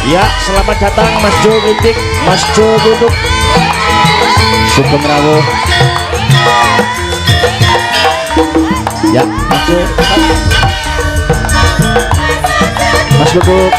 Ya, selamat datang Mas Jo Kritik, Mas Jo duduk. Sugeng rawuh. Ya, Mas Jo. Mas duduk.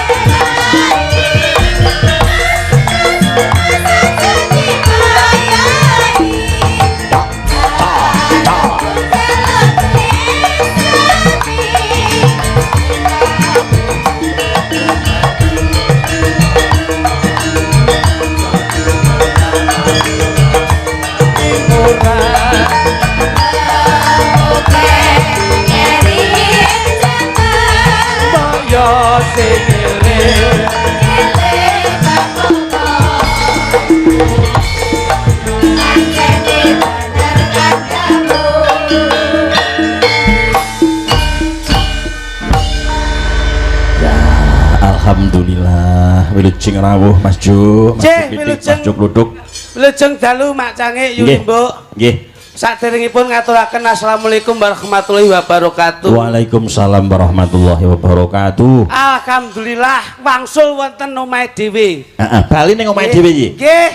Alhamdulillah, wilujeng rawuh Mas Jo, Mas Jo Kluduk. Wilujeng dalu Mak Cange Yuli Mbok. Nggih. Saderengipun ngaturaken assalamualaikum warahmatullahi wabarakatuh. Waalaikumsalam warahmatullahi wabarakatuh. Alhamdulillah wangsul wonten omahe dhewe. Heeh, bali ning omahe dhewe iki. Nggih.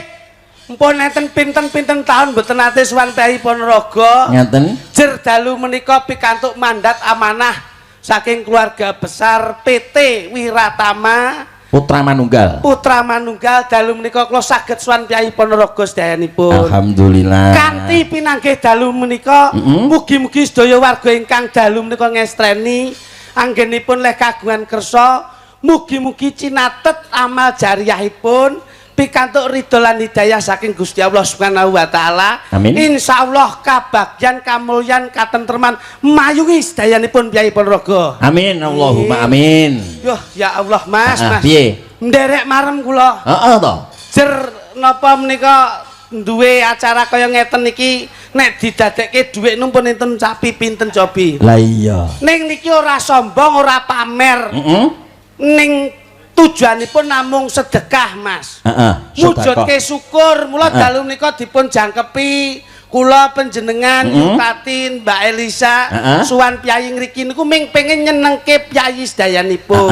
Mpun enten pinten-pinten taun mboten nate sowan Kyai Ponorogo. Ngaten. Jer dalu menika pikantuk mandat amanah saking keluarga besar PT Wiratama Putra Manunggal. Putra Manunggal dalu menika kula saged sowan Kyai Ponorogo sedayanipun. Alhamdulillah. Kanthi pinanggih dalu menika mugi-mugi sedaya warga ingkang dalu menika ngestreni anggenipun leh kagungan kersa mugi-mugi cinatet amal jariyahipun pikantuk ridho lan hidayah saking Gusti Allah Subhanahu wa taala. Amin. Insyaallah kabagyan kamulyan katentreman mayungi sedayanipun Kyai Ponorogo. Amin Allahumma amin. Yoh ya Allah Mas, Mas. Piye? Nderek marem kula. Heeh to. Jer napa menika duwe acara kaya ngeten iki nek didadekke dhuwit numpun enten sapi pinten cobi. Lah iya. Ning niki ora sombong, ora pamer. Ning tujuanipun namung sedekah, Mas. Heeh. Mujudke syukur, mula dalu menika dipun jangkepi kula panjenengan Yukatin Mbak Elisa suwan piyai ngriki niku ming pengen nyenengke piyai sedayanipun.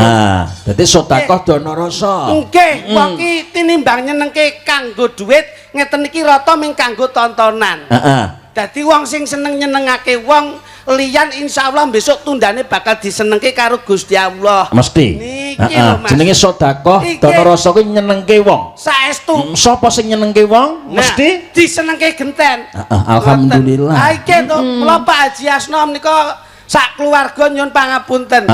Dadi sedekah dana rasa. Nggih, wong ki tinimbang nyenengke kanggo dhuwit, ngeten iki rata ming kanggo tontonan. Dadi wong sing seneng nyenengake wong liyan insyaallah besok tundane bakal disenengke karo Gusti Allah. Mesti. Niki lho Mas. Jenenge sedekah dana rasa kuwi nyenengke wong. Saestu. Sapa sing nyenengke wong mesti disenengke genten. Alhamdulillah. Ha iki to, kula Pak Haji Asno menika sak keluarga nyuwun pangapunten.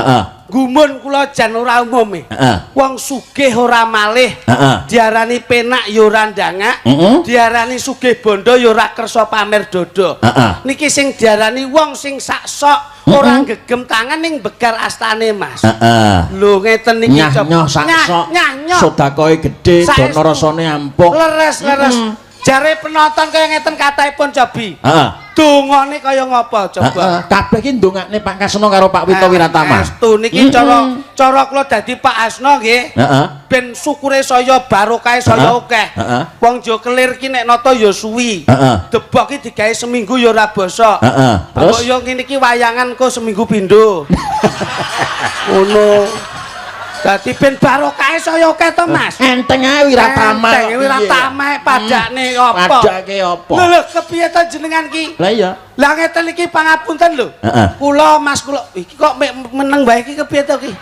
Gumun kula jan ora umum. Wong sugih ora malih. Diarani penak ya ora ndangak. Diarani sugih bondo ya ora kersa pamer dodo. Niki sing diarani wong sing sak sok ora gegem tangan ning begar astane Mas. Lho ngeten niki nyoh sak sok. Sedekahe gedhe, dana rasane ampuh. Leres-leres. Jare penonton kaya ngeten kathahipun cobi. Dongane kaya ngapa coba? Kabeh ki ndongakne Pak Kasno karo Pak Wito Wiratama. Astu niki cara kula dadi Pak Asno nggih. Ben syukure saya barokah saya akeh. Wong Jo kelir ki nek nata ya suwi. Debok ki digawe seminggu ya ora basa. Terus yo ngene iki wayangan kok seminggu pindho. Ngono. Dadi ben barokah saya akeh to Mas. Enteng ae Wiratama. Enteng Wiratama padakne apa? Padake apa? Lho kepiye to jenengan ki? Lah iya. Lah ngeten iki pangapunten lho. Kula Mas kula iki kok meneng bae iki kepiye to ki?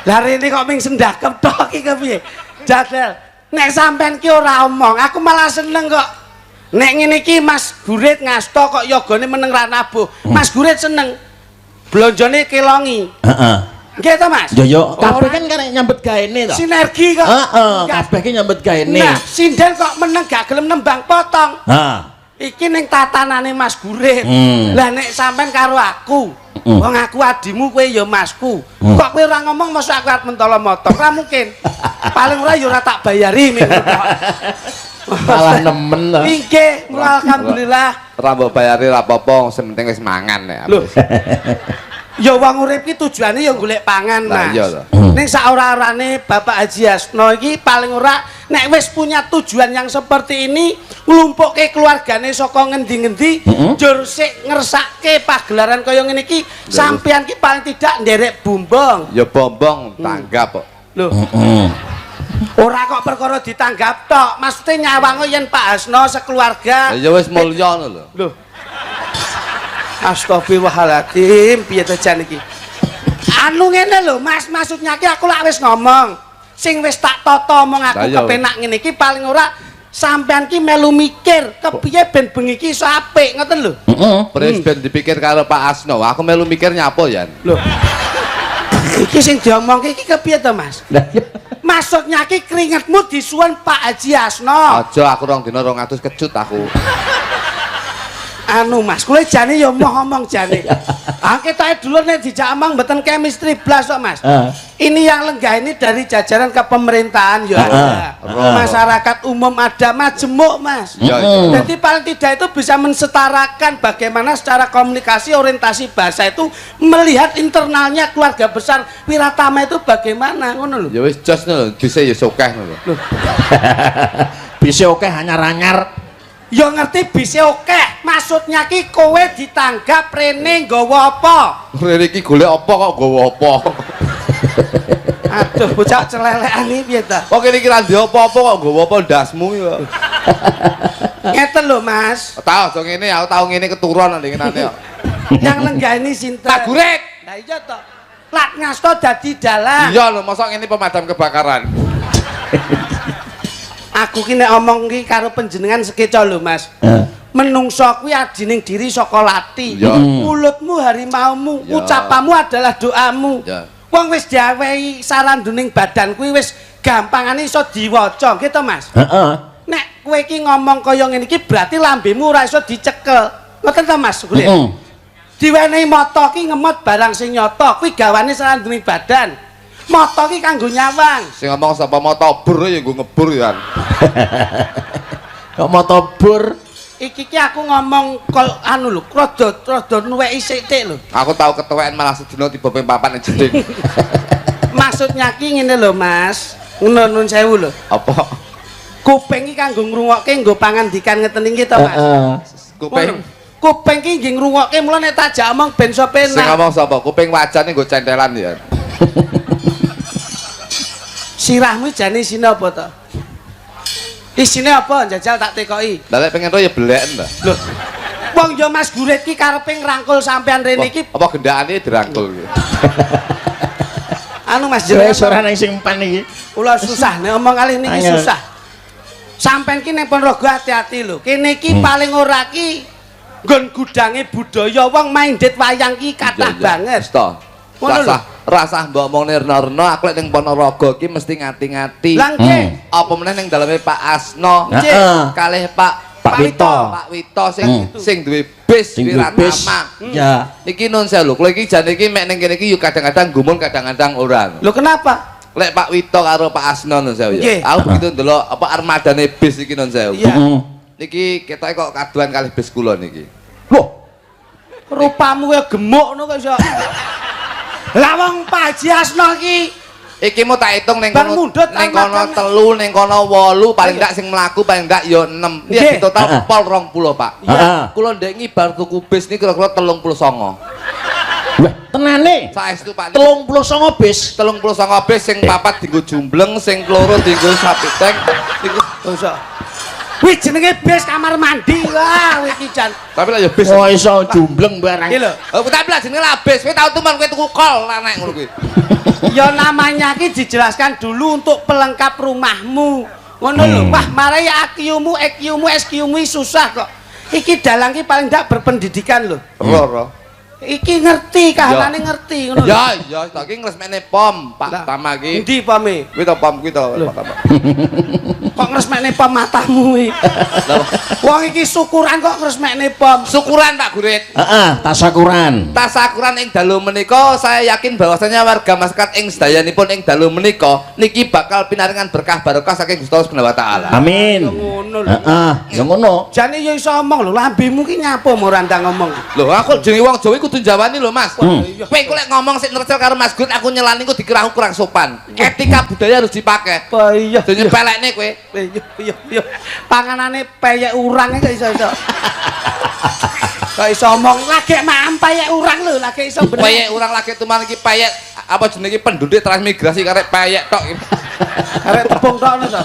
Lah rene kok ming sendakep tok iki kepiye? Jadel. Nek sampean ki ora omong, aku malah seneng kok. Nek ngene iki Mas Gurit ngasta kok yogane meneng ra nabuh. Mas Gurit seneng. Blonjone kelongi. Nggih to Mas? Yo kabeh kan karek nyambet gaene to. Sinergi kok. Kabeh ki nyambet gaene. Nah, sinden kok meneng gak gelem nembang potong. Iki ning tatanane Mas Gurit. Lah nek sampean karo aku, wong aku adimu kowe ya Masku. Kok kowe ora ngomong mosok aku arep mentolo motong? Ora mungkin. Paling ora ya ora tak bayari minggu tok. Malah nemen to. Nggih, alhamdulillah. Ora mbok bayari ora apa-apa, sing penting wis mangan ya. Lho. Ya wong urip ki tujuane ya golek pangan, Mas. Iya to. Ning saora-orane Bapak Haji Asno iki paling ora nek wis punya tujuan yang seperti ini nglumpukke keluargane saka ngendi-ngendi njur sik ngersake pagelaran kaya ngene iki sampean ki paling tidak nderek bumbong. Ya bombong tanggap kok. Lho. Ora kok perkara ditanggap tok, maksude nyawang yen Pak Hasno sekeluarga. Ya wis mulya ngono lho. Lho. Astagfirullahaladzim, piye to jan iki? Anu ngene lho, Mas, maksudnya ki aku lak wis ngomong. Sing wis tak tata omong aku kepenak ngene iki paling ora sampean ki melu mikir kepiye ben bengi iki iso apik, ngoten lho. Terus ben dipikir karo Pak Asno, aku melu mikir nyapo ya. Lho. Iki sing diomongke iki kepiye to, Mas? Maksudnya ki keringetmu disuwun Pak Haji Asno. Aja aku rong dina 200 kecut aku. Anu Mas, kula jane ya omong jane. Ah ketoke dulur nek dijak omong mboten chemistry blas kok Mas. Ini yang lenggah ini dari jajaran kepemerintahan ya ada. Masyarakat umum ada majemuk Mas. Jadi paling tidak itu bisa mensetarakan bagaimana secara komunikasi orientasi bahasa itu melihat internalnya keluarga besar Wiratama itu bagaimana ngono lho. Ya wis jos lho, bisa ya sokeh lho. Bisa oke anyar-anyar. Ya ngerti bisa oke. Maksudnya ki kowe ditanggap rene nggawa apa? Rene iki golek apa kok nggawa apa? Aduh bocah celelekan iki piye ta? Kok kene iki ra ndek apa-apa kok nggawa apa ndasmu ya. Ngeten lho Mas. Tahu aja ngene, aku tau ngene keturun nek ngenane kok. Yang lenggani sinten? Pak Gurit. Lah iya to. Lat ngasto dadi dalang. Iya lho, mosok ngene pemadam kebakaran. Aku ki nek omong ki karo panjenengan sekeca lho Mas. Menungso kuwi adining diri saka lati. Mulutmu harimaumu, ucapamu adalah doamu. Wong wis diawehi saranduning badan kuwi wis gampangane iso diwaca, gitu Mas. Nek kowe iki ngomong kaya ngene iki berarti lambemu ora iso dicekel. Ngoten ta Mas? Kulit. Diwenehi mata ki ngemot barang sing nyata, kuwi gawane saranduning badan. Mata ki kanggo nyawang. Sing ngomong sapa mata bur ya nggo ngebur ya. Kok mata bur? Iki ki aku ngomong kol anu lho, rada nuweki sithik lho. Aku tahu ketuweken malah sedina tiba ping 4 ning jeding. Maksudnya ki ngene lho Mas. Nun sewu lho. Apa? Kuping ki kanggo ngrungokke nggo pangandikan ngeten iki to Mas. Kuping. Kuping ki nggih ngrungokke mula nek tajak omong ben iso penak. Sing ngomong sapa? Kuping wajane nggo centelan ya. Sirahmu jane isine apa to? Isine apa njajal tak tekoki. Lah lek pengen ro ya beleken ta. Lho. Wong ya Mas Gurit ki karepe ngrangkul sampean rene iki. Apa gendakane dirangkul iki? Anu Mas jenenge ora nang sing pan iki. Kula susah nek omong kalih niki susah. Sampeyan ki nek Ponorogo hati-hati lho. Kene iki paling ora ki nggon gudange budaya wong minded wayang ki kathah banget. Rasah mbok omong nirna-rena aku lek ning Ponorogo ki mesti ngati-ngati. Lah nggih. Apa meneh ning daleme Pak Asno, kalih Pak Wito sing duwe bis Wiratama. Ya. Iki nun saya lho, kowe iki jane iki mek ning kene iki yo kadang-kadang gumun kadang-kadang ora. Lho kenapa? Lek Pak Wito karo Pak Asno nun saya ya. Aku begitu ndelok apa armadane bis iki nun saya. Niki ketoke kok kaduan kalih bis kula niki. Loh. Rupamu ya gemuk ngono kok iso. Lah wong Pak Haji Asno iki mau tak hitung ning kono 3 ning kono 8 paling ndak sing mlaku paling ndak ya 6. Iya total pol 20 Pak. Kula ndek ngibar tuku bis niki kira-kira 39. Wah, tenane. Saestu Pak. 39 bis. 39 bis sing 4 dienggo jumbleng, sing 2 dienggo sapi tank. Niku iso. Wih jenenge bis kamar mandi wah iki jan. Tapi lah ya bis. Oh iso jumbleng barang. Iki lho. Tapi lah jenenge lah bis. Kowe tau temen kowe tuku kol lanek ngono kuwi. Ya namanya ki dijelaskan dulu untuk pelengkap rumahmu. Ngono lho. Wah, marai AQ-mu, EQ-mu, SQ-mu susah kok. Iki dalang ki paling ndak berpendidikan lho. Ora. Iki ngerti, kahanane ngerti ngono. Ya, ya, iki ngresmekne POM, Pak Tama iki. Endi pome? Kuwi to POM kuwi to, Pak Tama. Kok ngresmekne POM matamu iki? Wong iki syukuran kok ngresmekne POM. Syukuran Pak Gurit. Heeh, tasakuran. Tasakuran ing dalu menika saya yakin bahwasanya warga masyarakat ing sedayanipun ing dalu menika niki bakal pinaringan berkah barokah saking Gusti Allah Subhanahu wa taala. Amin. Ngono lho. Heeh, ya ngono. Jane ya iso omong lho, lambemu ki nyapa ora ndang ngomong. Lho, aku jenenge wong Jawa kudu njawani lho Mas. Kowe kok lek ngomong sik nercel karo Mas Gurit aku nyelani kok dikira kurang sopan. Etika budaya harus dipakai. Apa iya? Do nyepelekne kowe. Iya. Panganane peyek urang kok iso-iso. Kok iso omong lagi mak peyek urang lho, lagi iso bener. Peyek urang lagi tuman iki peyek apa jenenge penduduk transmigrasi karek payek tok. Arek tepung tok to.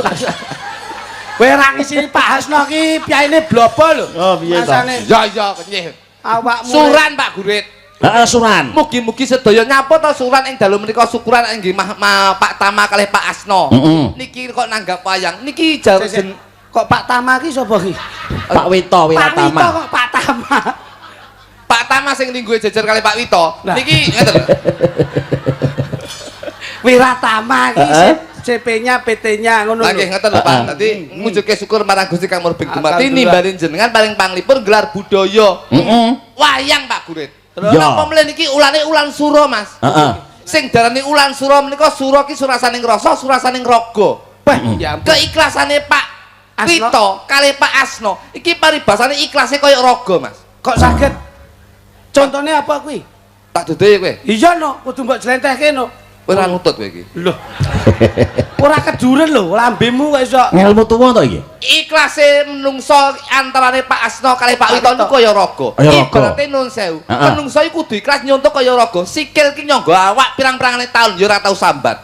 Kowe ra ngisi Pak Hasno ki piyaine blopo lho. Oh, piye to? Ya ya kenyih. Awakmu Suran Pak Gurit. Heeh, suran. Mugi-mugi sedaya nyapa to suran ing dalu menika syukuran inggih Pak Tama kalih Pak Asno. Niki kok nanggap wayang. Niki jarujen kok Pak Tama ki sapa ki? Pak Wito, Wiratama. Pak Wito kok Pak Tama. Pak Tama sing lingguhe jejer kalih Pak Wito. Niki ngeten. Wiratama ki CP-nya, PT-nya ngono lho. Nggih ngeten lho Pak. Dadi ngujuke syukur marang Gusti Kang Murbeng Dumati nimbalin jenengan paling panglipur gelar budaya. Wayang Pak Gurit. Napa mlen iki ulane ulan sura Mas? Sing darani ulan sura menika sura ki surasaning rasa, surasaning raga. Wah, ya ampun. Keiklasane Pak Wito kalih Pak Asno iki paribasane ikhlase kaya raga Mas. Kok saged? Contone apa kuwi? Tak dodhe kowe. Iya no, kudu mbok jlentehke no. Ora nutut kowe iki. Lho. Ora keduren lho, lambemu kok iso. Ngelmu tuwa to iki? Ikhlase menungso antarane Pak Asno kalih Pak Wito niku kaya raga. Ibarate nun sewu. Menungso iku kudu ikhlas nyontok kaya raga. Sikil ki nyangga awak pirang-pirangane taun ya ora tau sambat.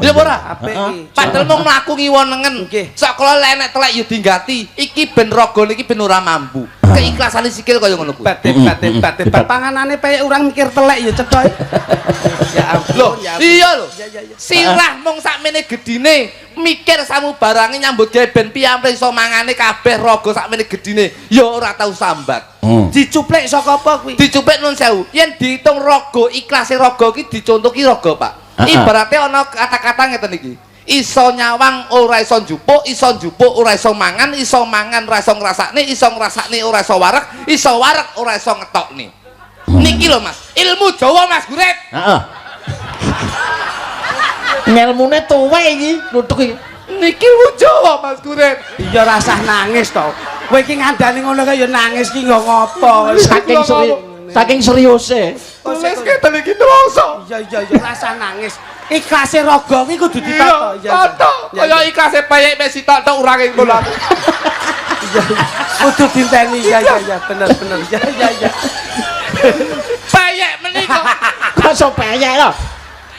Ya ora, apik iki. Padahal mung mlaku ngiwonengen. Sok kala lenek telek ya dinggati. Iki ben raga niki ben ora mampu. Keiklasane sikil kaya ngono kuwi. Bate panganane payek urang mikir telek ya cetha. Ya ampun, ya ampun. Iya lho. Sirah mung sakmene gedine, mikir samubarange nyambut gawe ben piyampe iso mangane kabeh raga sakmene gedine. Ya ora tau sambat. Dicuplek saka apa kuwi? Dicuplek nun sewu. Yen diitung raga, ikhlase raga ki dicontoki raga, Pak. Ibarate ana kata-kata ngeten iki. Iso nyawang ora iso njupuk, iso njupuk ora iso mangan ora iso ngrasakne, iso ngrasakne ora iso wareg ora iso ngetokne. Niki lho Mas, ilmu Jawa Mas Gurit. Heeh. Ngelmune tuwe iki, nutuk iki. Niki ilmu Jawa Mas Gurit. Iya rasah nangis to. Kowe iki ngandani ngono kaya nangis ki nggo ngopo? Saking seriuse. Wis keten iki nroso. Iya rasah nangis. Ikhlase raga ki kudu ditata. Iya. Kaya ikhlase payek mek sitok urange ngono. Iya. Kudu dinteni. Iya bener. Iya. Payek menika. Kok iso payek lho?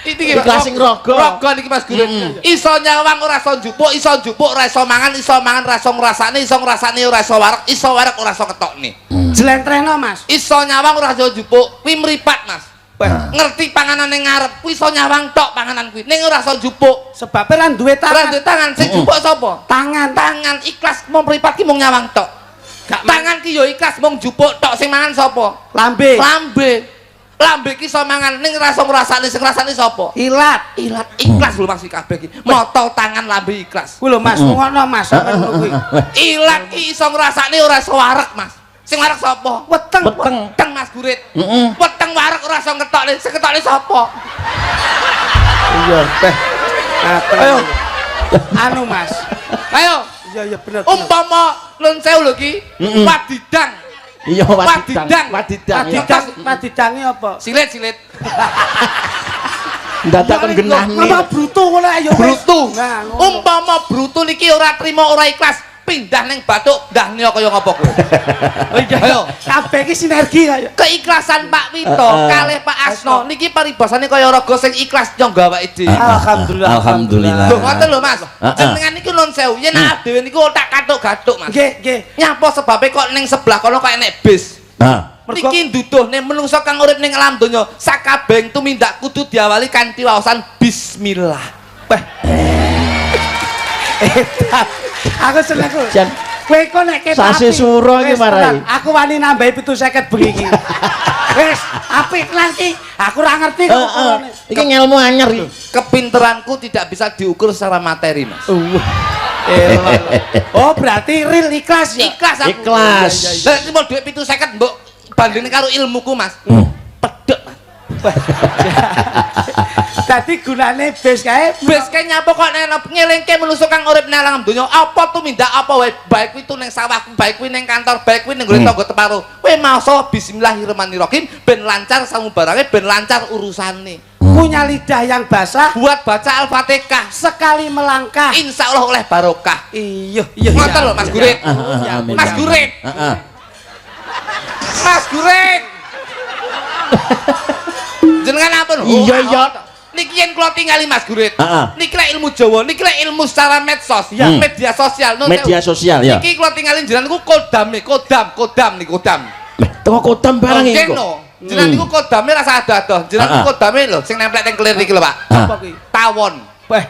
Iki ikhlase raga. Raga niki Mas Gurit. Iso nyawang ora iso njupuk ora iso mangan ora iso ngrasakne ora iso wareg ora iso ketokne. Jlentrehno Mas. Iso nyawang ora iso njupuk, kuwi mripat Mas. Ngerti panganane ngarep, kuwi iso nyawang tok panganan kuwi, ning ora iso njupuk. Sebab ora duwe tangan. Sing njupuk sapa? Tangan ikhlas mung mripat ki mung nyawang tok. Tangan ki ya ikhlas mung njupuk tok, sing mangan sapa? Lambe. Lambe ki iso mangan ning ora iso ngrasakne, sing ngrasakne sapa? Ilat Ikhlas lho Mas kabeh ki. Mata tangan lambe ikhlas. Kuwi lho Mas, ngono Mas, ngono kuwi. Ilat ki iso ngrasakne ora iso wareg Mas. Sing wareg sapa? Weteng Mas Gurit. Weteng wareg ora iso ngetokne, sing ketokne sapa? Iya, teh. Ayo. Anu Mas. Ayo. Iya bener. Umpama nun sewu lho ki, wadidang. Iya wadidang. Wadidange apa? Silit. Dadak genah nih. Apa brutu ngono ayo. Brutu. Umpama brutu niki ora trima ora ikhlas, pindah ning bathuk ndahnya kaya ngopo kowe. Ayo, kabeh iki sinergi kaya. Keikhlasan Pak Wito kalih Pak Asno niki paribasane kaya raga sing ikhlas nyangga awake dhewe. Alhamdulillah. Lho ngoten lho Mas. Jenengan niki nun sewu, yen awake dhewe niku tak katuk-gatuk Mas. Nggih. Nyapa sebabe kok ning sebelah kono kok enek bis. Niki nduduhne menungso kang urip ning alam donya sakabehing tumindak kudu diawali kanthi waosan bismillah. Aku seneng ku. Kowe kok nek ketok sasi suro iki marai. Aku wani nambahi 750 bengi iki. Wis, apik lan iki. Aku ora ngerti kok. Iki ngelmu anyar iki. Kepinteranku tidak bisa diukur secara materi, Mas. Oh, berarti real ikhlas ya? Ikhlas. Lah iki mau dhuwit 750 mbok bandingne karo ilmuku, Mas. Pedhek, Mas. Dadi gunane bis kae nyapa kok ngelingke menungso kang urip nang alam donya apa tumindak apa wae baik kuwi ning sawah baik kuwi ning kantor baik kuwi ning nggone tangga teparo kowe maoso bismillahirrahmanirrahim ben lancar samubarange ben lancar urusane punya lidah yang basah buat baca Al-Fatihah sekali melangkah insyaallah oleh barokah. Iya ngoten lho Mas Gurit. Mas Gurit. Mas Gurit. Jenengan Jenengan ampun. Iya iya. Niki yen kula tingali Mas Gurit. Heeh. Niki lek ilmu Jawa, niki lek ilmu secara medsos, media sosial. Media sosial ya. Niki kula tingali jenengan niku kodam niku kodam. Lah, teko kodam barang iki kok. Jenengan niku kodame rasa adoh-adoh. Jenengan niku kodame lho sing nemplek teng kelir niki lho, Pak. Apa kuwi? Tawon. Weh.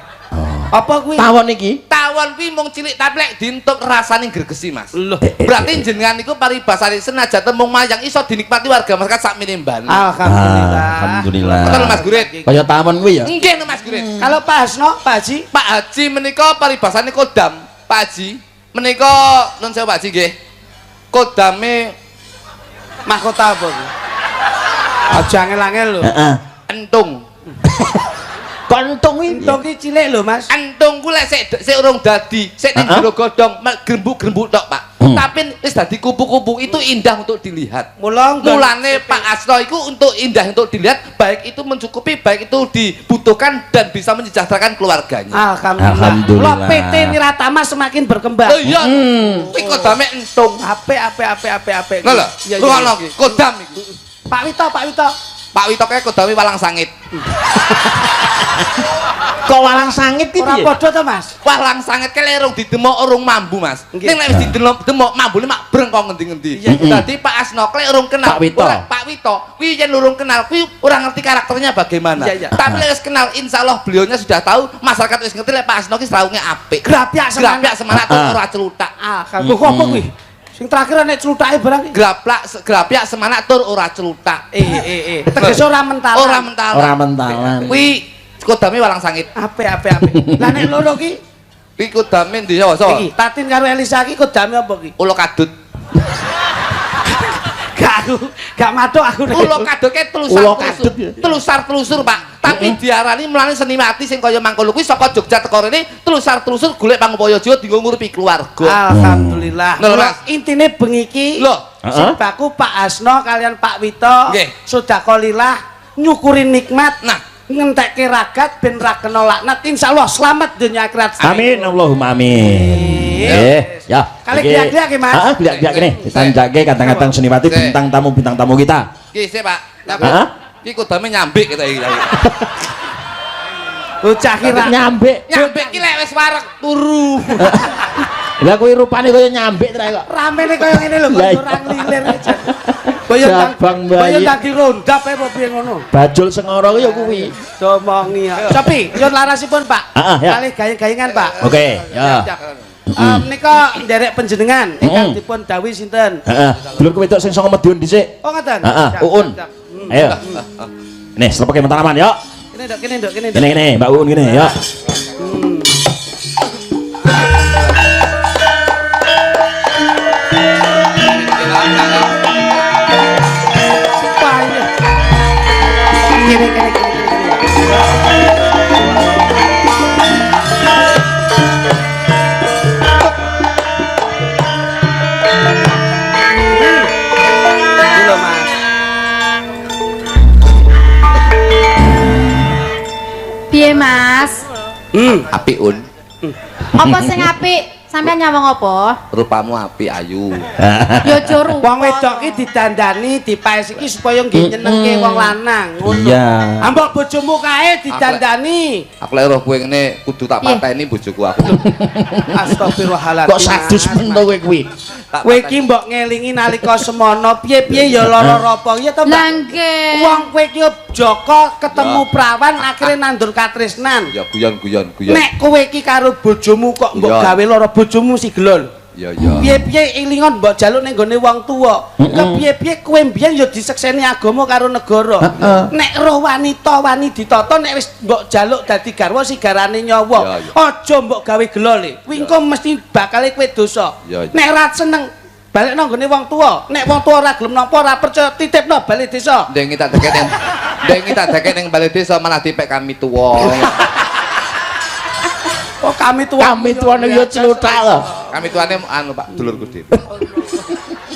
Apa kuwi? Tawon iki. Tawon kuwi mung cilik tapi lek dientuk rasane gregesi, Mas. Loh. Berarti jenengan niku paribasane senajan tembung mayang iso dinikmati warga masyarakat sak minimban. Alhamdulillah. Alhamdulillah. Betul Mas Gurit. Kaya tawon kuwi ya. Nggih Mas Gurit. Kalau Pak Hasno, Pak Haji, Pak Haji menika paribasane kodam. Pak Haji menika nun sewu Pak Haji nggih. Kodame mahkota apa kuwi? Aja angel-angel lho. Heeh. entung. Kontung iki. Entung ki cilik lho, Mas. Entung ku lek sik urung dadi, sik ning jero godhong grembuk-grembuk tok, Pak. Tapi wis dadi kupu-kupu itu indah untuk dilihat. Mulane Pak Asno itu untuk indah untuk dilihat, baik itu mencukupi, baik itu dibutuhkan dan bisa menyejahterakan keluarganya. Alhamdulillah. Lo PT Niratama semakin berkembang. Oh iya. Kuwi kodame entung. Apik. Lho lho. Ngono iki, kodam iki. Pak Wito. Pak Wito kae kodame walang sangit. Kok walang sangit iki Ora piye? padha to, Mas? Walang sangit kae urung didemok urung mambu, Mas. Ning lek wis didemok mambune mak breng kok ngendi-ngendi. Dadi Pak Asno klek urung kenal. Pak Wito. Kuwi yen urung kenal kuwi ora ngerti karakternya bagaimana. Tapi lek wis kenal insyaallah beliaunya sudah tahu, masyarakat wis ngerti lek Pak Asno ki srawunge apik. Grapyak semangat ora celutak. Kok apa kuwi? Sing terakhir nek celutake barang grapyak semangat tur ora celutak. Tegese ora mentalan. Ora mentalan. Kuwi kodame walang sangit. Apik. Lah nek loro ki? Kuwi kodame ndi ya, So? Iki Tatin karo Elisa ki kodame apa ki? Ulo kadut. Gak matuk aku nek. Ulo kadut ke telusar-telusur, Pak. Tapi diarani mulane seni mati sing kaya mangkono kuwi saka Jogja teko rene telusar-telusur golek pangupaya jiwa dienggo ngurupi keluarga. Alhamdulillah. Intine bengi iki lho, sibaku Pak Asno kalian Pak Wito sedekah nyukuri nikmat. Nah, ngentekke ragat ben ra kena laknat insyaallah selamat dunia akhirat. Amin Allahumma amin. Ya. Kali biak-biak ki, Mas. Heeh, biak-biak kene. Ditanjake kadang-kadang seniwati bintang tamu kita. Ki sik, Pak. Iki kodame nyambik kita iki. Bocah ki ra nyambik ki lek wis wareg turu. Lah kuwi rupane kaya nyambik ta kok. Ramene kaya ngene lho, ora nglilir aja. Boyo dadi rondap apa piye ngono. Bajul Sengara ku ya kuwi. Domongi. Copi, nyun larasipun, Pak. Kali gayeng-gayengan, Pak. Oke, ya. Menika nderek panjenengan ingkang dipun dawuhi sinten? Heeh. Dulur wedok sing sanga Madiun dhisik. Oh, ngoten. Heeh, Uun. Ayo. Nih, selepake mentaraman, yuk. Kene, Nduk. Kene, Mbak Uun kene, yuk. Kene. Piye Mas? Apik Un. Apa sing apik? Sampeyan nyawang apa? Rupamu apik ayu. Ya aja rupa. Wong wedok ki didandani, dipaesiki supaya nggih nyenengke wong lanang. Ngono. Iya. Ambok bojomu kae didandani. Aku lek roh kowe ngene kudu tak pateni bojoku aku. Astagfirullahaladzim. Kok sadus men to kowe kuwi? Kowe iki mbok ngelingi nalika semono piye-piye ya lara apa ya to, Mbak? Lah nggih. Wong kowe iki Joko ketemu prawan akhirnya nandur katresnan. Ya guyon. Nek kowe iki karo bojomu kok mbok gawe lara bojomu si gelon. Ya. Piye-piye ilingon mbok jaluk ning gone wong tuwa. Kepiye-piye kowe mbiyen ya disekseni agama karo negara. Nek roh wanita wani ditata nek wis mbok jaluk dadi garwa sigarane nyawa. Aja mbok gawe gelo le. Kuwi engko mesti bakale kowe dosa. Nek ra seneng balik nang gone wong tuwa. Nek wong tuwa ora gelem napa ora percaya titipno bali desa. Ndengi tak deket ning bali desa malah dipek kami tuwa. Oh kami tuane ya celutak lho. Kami tuane anu Pak dulurku dhewe.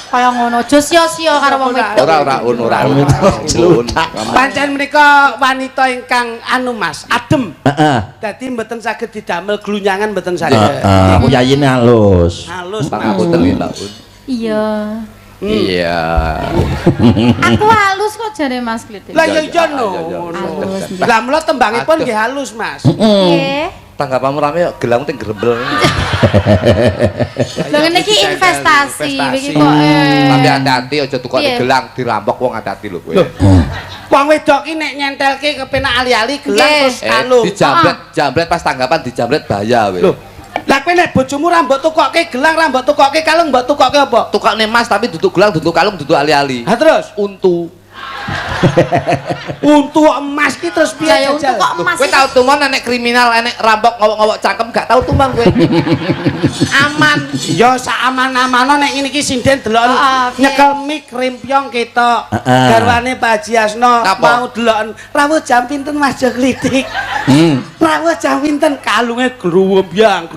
Kaya ngono, aja sia-sia karo wong wedok. Ora. Celutak. Pancen menika wanita ingkang anu Mas, adem. Heeh. Dadi mboten saged didamel glunyangan mboten saged. Heeh, aku yayine halus. Halus. Pangapunten nggih Mbak Un. Iya. Iya. Aku halus kok jare Mas Klitik. Lah ya iya no. Halus. Lah mula tembangipun nggih halus, Mas. Nggih. Tanggapanmu rame yo gelang ting grebel. Lho ngene iki investasi iki kok. Tapi hati-hati aja tukokne gelang dirampok wong hati-hati lho kowe. Wong wedok ki nek nyentelke kepenak ali-ali gelang terus kalung. Dijambret pas tanggapan dijambret bahaya kowe. Lho. Lah kowe nek bojomu ra mbok tukokke gelang, ra mbok tukokke kalung, mbok tukokke apa? Tukokne emas tapi duduk gelang, duduk kalung, duduk ali-ali. Ha terus Untu. untu emas ki terus piye Ya untuk kok emas. Kowe tau tuman nek kriminal enek rampok ngowok-ngowok cangkem gak tau tumbang kowe. Aman. Ya sak aman-amano nek ngene iki sinden deloken nyekel mik rimpyong ketok. Garwane Pak Haji Asno mau deloken rawuh jam pinten Mas Jo Klitik. Rawuh jam pinten kalunge grumbyang.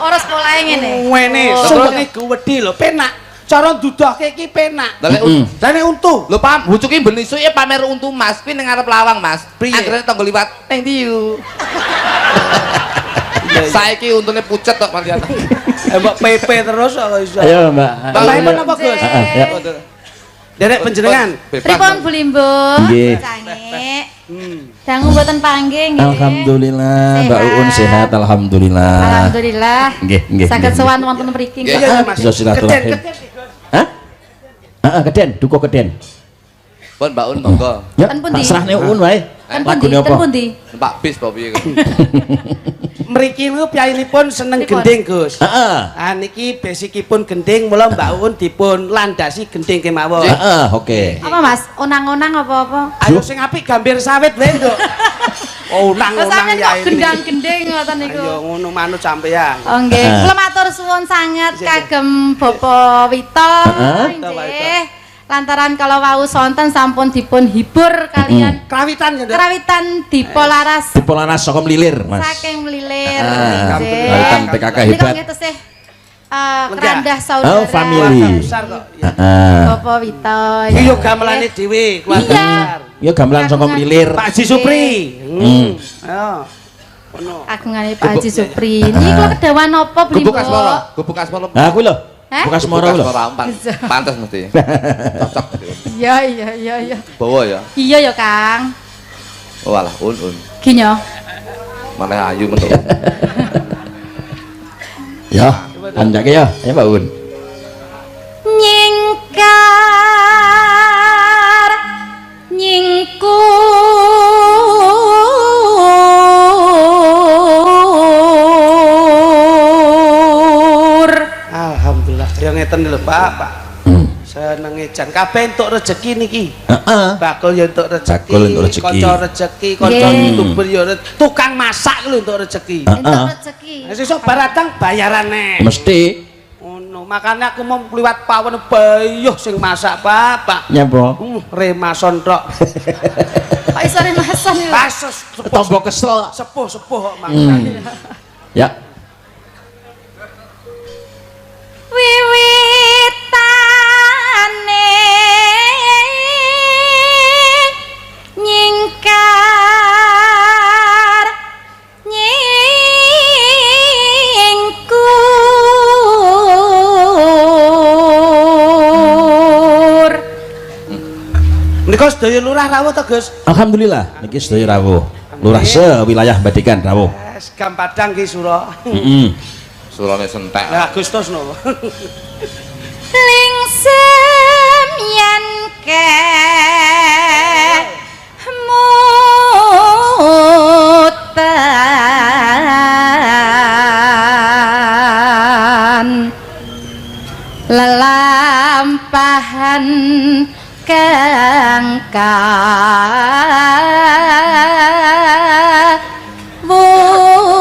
Ora sekolahe ngene. Ngene suwene gede lho penak. Cara ndudohke iki penak. Lah nek untu. lho paham bucuki ben isuke pamer untu Mas, kuwi ning ngarep lawang Mas. Anggere tanggo liwat ning ndi yu. Saiki untune pucet kok Mariana. Mbok PP terus kok iso. Ayo, Mbak. Bapakipun apa, Gus? Ya. Derek panjenengan. Pripun Bu Limbo? Nggih. Cangik. Dangu mboten panggih nggih. Alhamdulillah, Mbak Uun sehat alhamdulillah. Alhamdulillah. Nggih. Saged sowan wonten mriki nggih. Iya, Mas. Bisa silaturahim. Hah? Heeh, keden, duko keden. Pun Mbak Un monggo. Ya, Ten pundi? tak serahne Uun wae. Ten pundi? Lagune Ten apa? pundi? Pak bis apa piye kok. Mriki niku piyayinipun seneng Pripun? gending, Gus. Heeh. Ah niki basicipun gending, mula Mbak Uun dipun landasi gending kemawon. Heeh, oke. Apa Mas? Onang-onang apa-apa? Ayo sing apik gambir sawit wae, Nduk. Oh, unang-unang Sampeyan ya kok ini. gendang-gending ngoten niku. Ayo ngono manut sampeyan. Oh nggih, kula matur suwun sanget kagem Bapak Wito nggih. Lantaran kalau wau sonten sampun dipun hibur kalian Krawitan ya, Nduk. kerawitan Dipolaras Dipolaras saka mlilir, Mas. saking Mlilir. Kerawitan PKK Ini kok hebat. nggih tesih kerandah saudara. Oh, family. Keluarga besar kok. Ya. Heeh. Bapak Wito. Iki yo gamelane dhewe, keluarga Iya. besar. Ya gamelan saka mlilir. Pak Haji Supri. Ayo. Ono. Kagungane Pak Haji Supri. Niki kula kedawan apa Bu Gubuk Limbo? asmara, gubuk asmara. Ah, kuwi lho. Hah? Bukas moro lho. Pantes mesti. Cocok. Iya. Bawa ya. Iya ya, Kang. Oh alah Un. Ginyo. Mana ayu mentuk. Ya, anjake ya. Ayo Mbak Un. Nyingkar nyingkur. Alhamdulillah. Ya ngeten lho, Pak. Senenge jan kabeh entuk rejeki niki. Heeh. Bakul ya entuk rejeki. Bakul entuk rejeki. Kanca rejeki, kanca YouTuber ya tukang masak lho entuk rejeki. Entuk rezeki. Sesuk baratang bayarane. Mesti Ngono, makane aku mau liwat pawon bayuh sing masak, Pak. nyapa? Remason tok. Kok iso remason iki? Kasus Tombo kesel. sepuh kok makane. Ya. Wiwitane nyingkar nyingkur. Menika sedaya lurah rawuh to, Gus? Alhamdulillah niki sedaya rawuh. Lurah sewilayah Badikan rawuh. Gam Padang ki sura. Heeh. Surane sentek. Lah Agustus no. Lingsem yen mutan lelampahan kang wuri.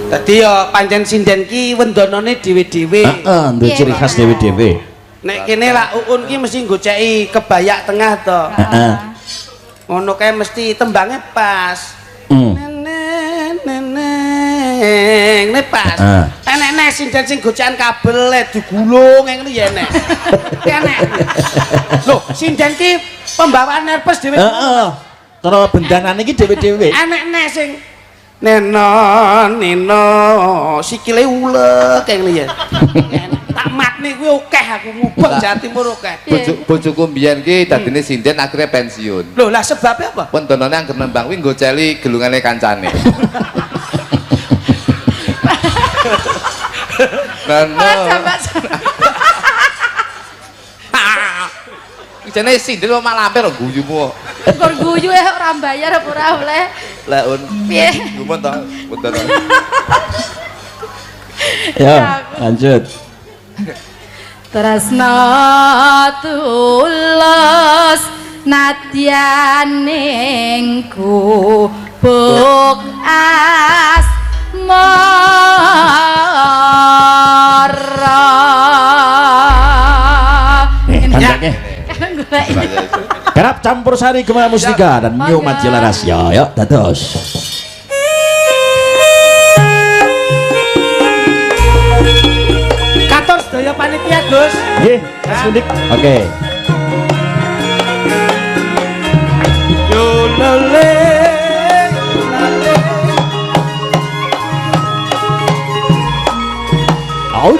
Dadi ya pancen sinden ki wendonane dhewe-dhewe. Heeh, duwe ciri khas dhewe-dhewe. Nek kene lah Uun ki mesti nggoceki kebayak tengah to. Heeh. Ngono kae mesti tembangnya pas. Neneng, ne pas. Enek-enek sinden sing gocekan kabel digulung ngene ya enek. Enek. Lho, sinden ki pembawaan nerpes dhewe. Heeh. Cara bendanane iki dhewe-dhewe. Enek-enek sing Neno sikile ulek kayak ngene ya. Tak makni kuwi akeh aku ngubek Jawa Timur akeh. Bojoku mbiyen ki dadine sinden akhirnya pensiun. Lho lah sebabnya apa? Pun donone anggere nembang kuwi nggo celi gelungane kancane. Nono. Jane sinden kok malah lampe kok guyumu. Nggon guyu ora bayar apa ora oleh. Lah un. Piye? Gumun to, punten. Ya, lanjut. Tresna tulus nadyaning gubuk asmara. Tandanya. Kerap campur sari Gema Mustika dan New Majalah Rasya. Yuk, dados. Kator sedaya panitia, Gus. Nggih, Mas Kundik. Oke. Yo lele. Out.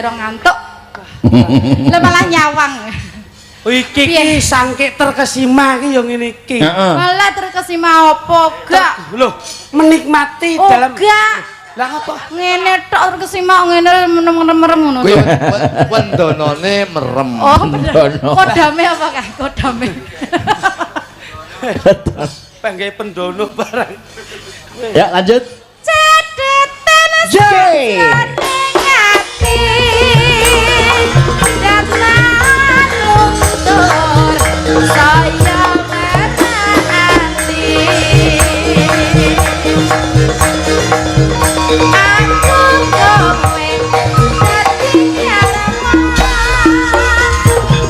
durung ngantuk. Lah malah nyawang. Iki sangke terkesima iki yo ngene iki. Malah terkesima apa gak? Lho, menikmati Oh, dalam gak. Lah apa? Ngene tok terkesima ngene merem ngono. Kuwi wendonone merem. Oh, bener. Kodame apa Kak? Kodame. Penggawe pendono barang. Ya, lanjut. Cedetan Jay. ati datang luntur saya ati aku kowe dadi nyarama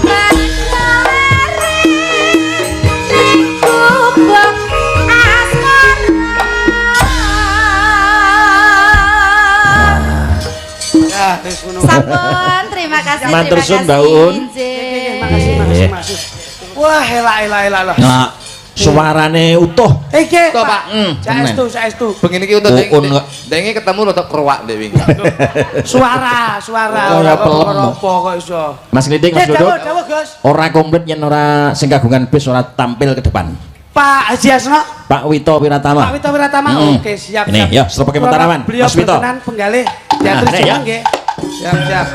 berlari ning kubur Ya, wis ngono. Sampun, terima kasih. Matur suwun, Mbak Un. Makasih. Wah, elak loh. Nah, suarane utuh. Iki, Toh, Pak. Pak. Saestu. Begini ki untuk dengi ketemu rada kerwak deh wingi. Suara. Oh, ya, pelem. Apa kok iso? Mas Kliting, Mas Dodot. Jawab, Gus. Ora komplit yen ora sing kagungan bis ora tampil ke depan. Pak Haji Asno. Pak Wito Wiratama. Pak Wito Wiratama. Oke, siap. Ini, ya, seropoke Mataraman. Beliau Mas Wito. berkenan penggalih diatur Nah, ya. jeneng nggih. Siap.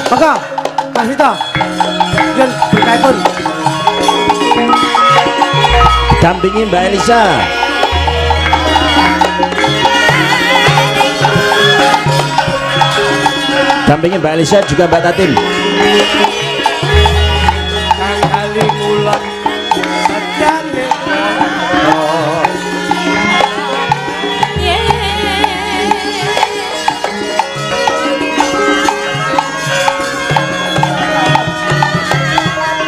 Monggo, Mas Wito. Yen berkaipun. Dampingi Mbak Elisa. Dampingi Mbak Elisa juga Mbak Tatim. Kang kali mulan. Sajane.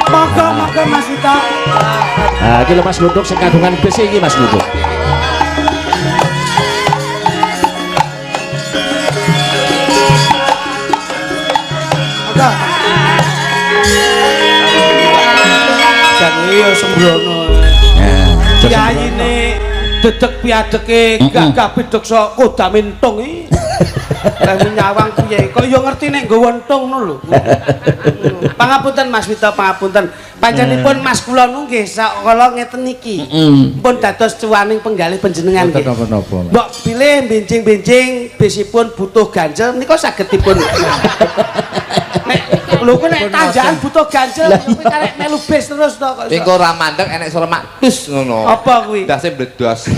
Monggo Mas Wito. Nah, iki lho Mas Luduk sing kagungan bis iki Mas Luduk. Monggo. Jan iya sembrono. Kyayine dedek piadeke gagah bedeksa kodame entung iki. Lah nyawang piye? Kok yo ngerti nek nggawa entung ngono lho. Pangapunten Mas Wito, pangapunten. Panjenenganipun Mas kula nggih sakala ngeten iki. Pun dados cuwaning penggalih panjenengan nggih. Napa-napa. Mbok pilih benjing-benjing bisipun butuh ganjel menika saged dipun. Nek lho kok nek tanjakan butuh ganjel kowe karek melu bis terus to kok. Engko ora mandeg enek suara makdus ngono. Apa kuwi? Dase bledos.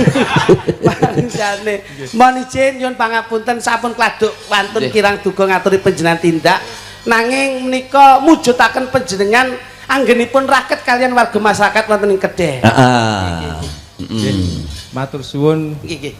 Bangsane. Mohon izin nyuwun pangapunten sampun kladuk wantun kirang duga ngaturi panjenengan tindak. Nanging menika mujudaken panjenengan anggenipun raket kalian warga masyarakat wonten ing Kedhe. Matur suwun Nggih.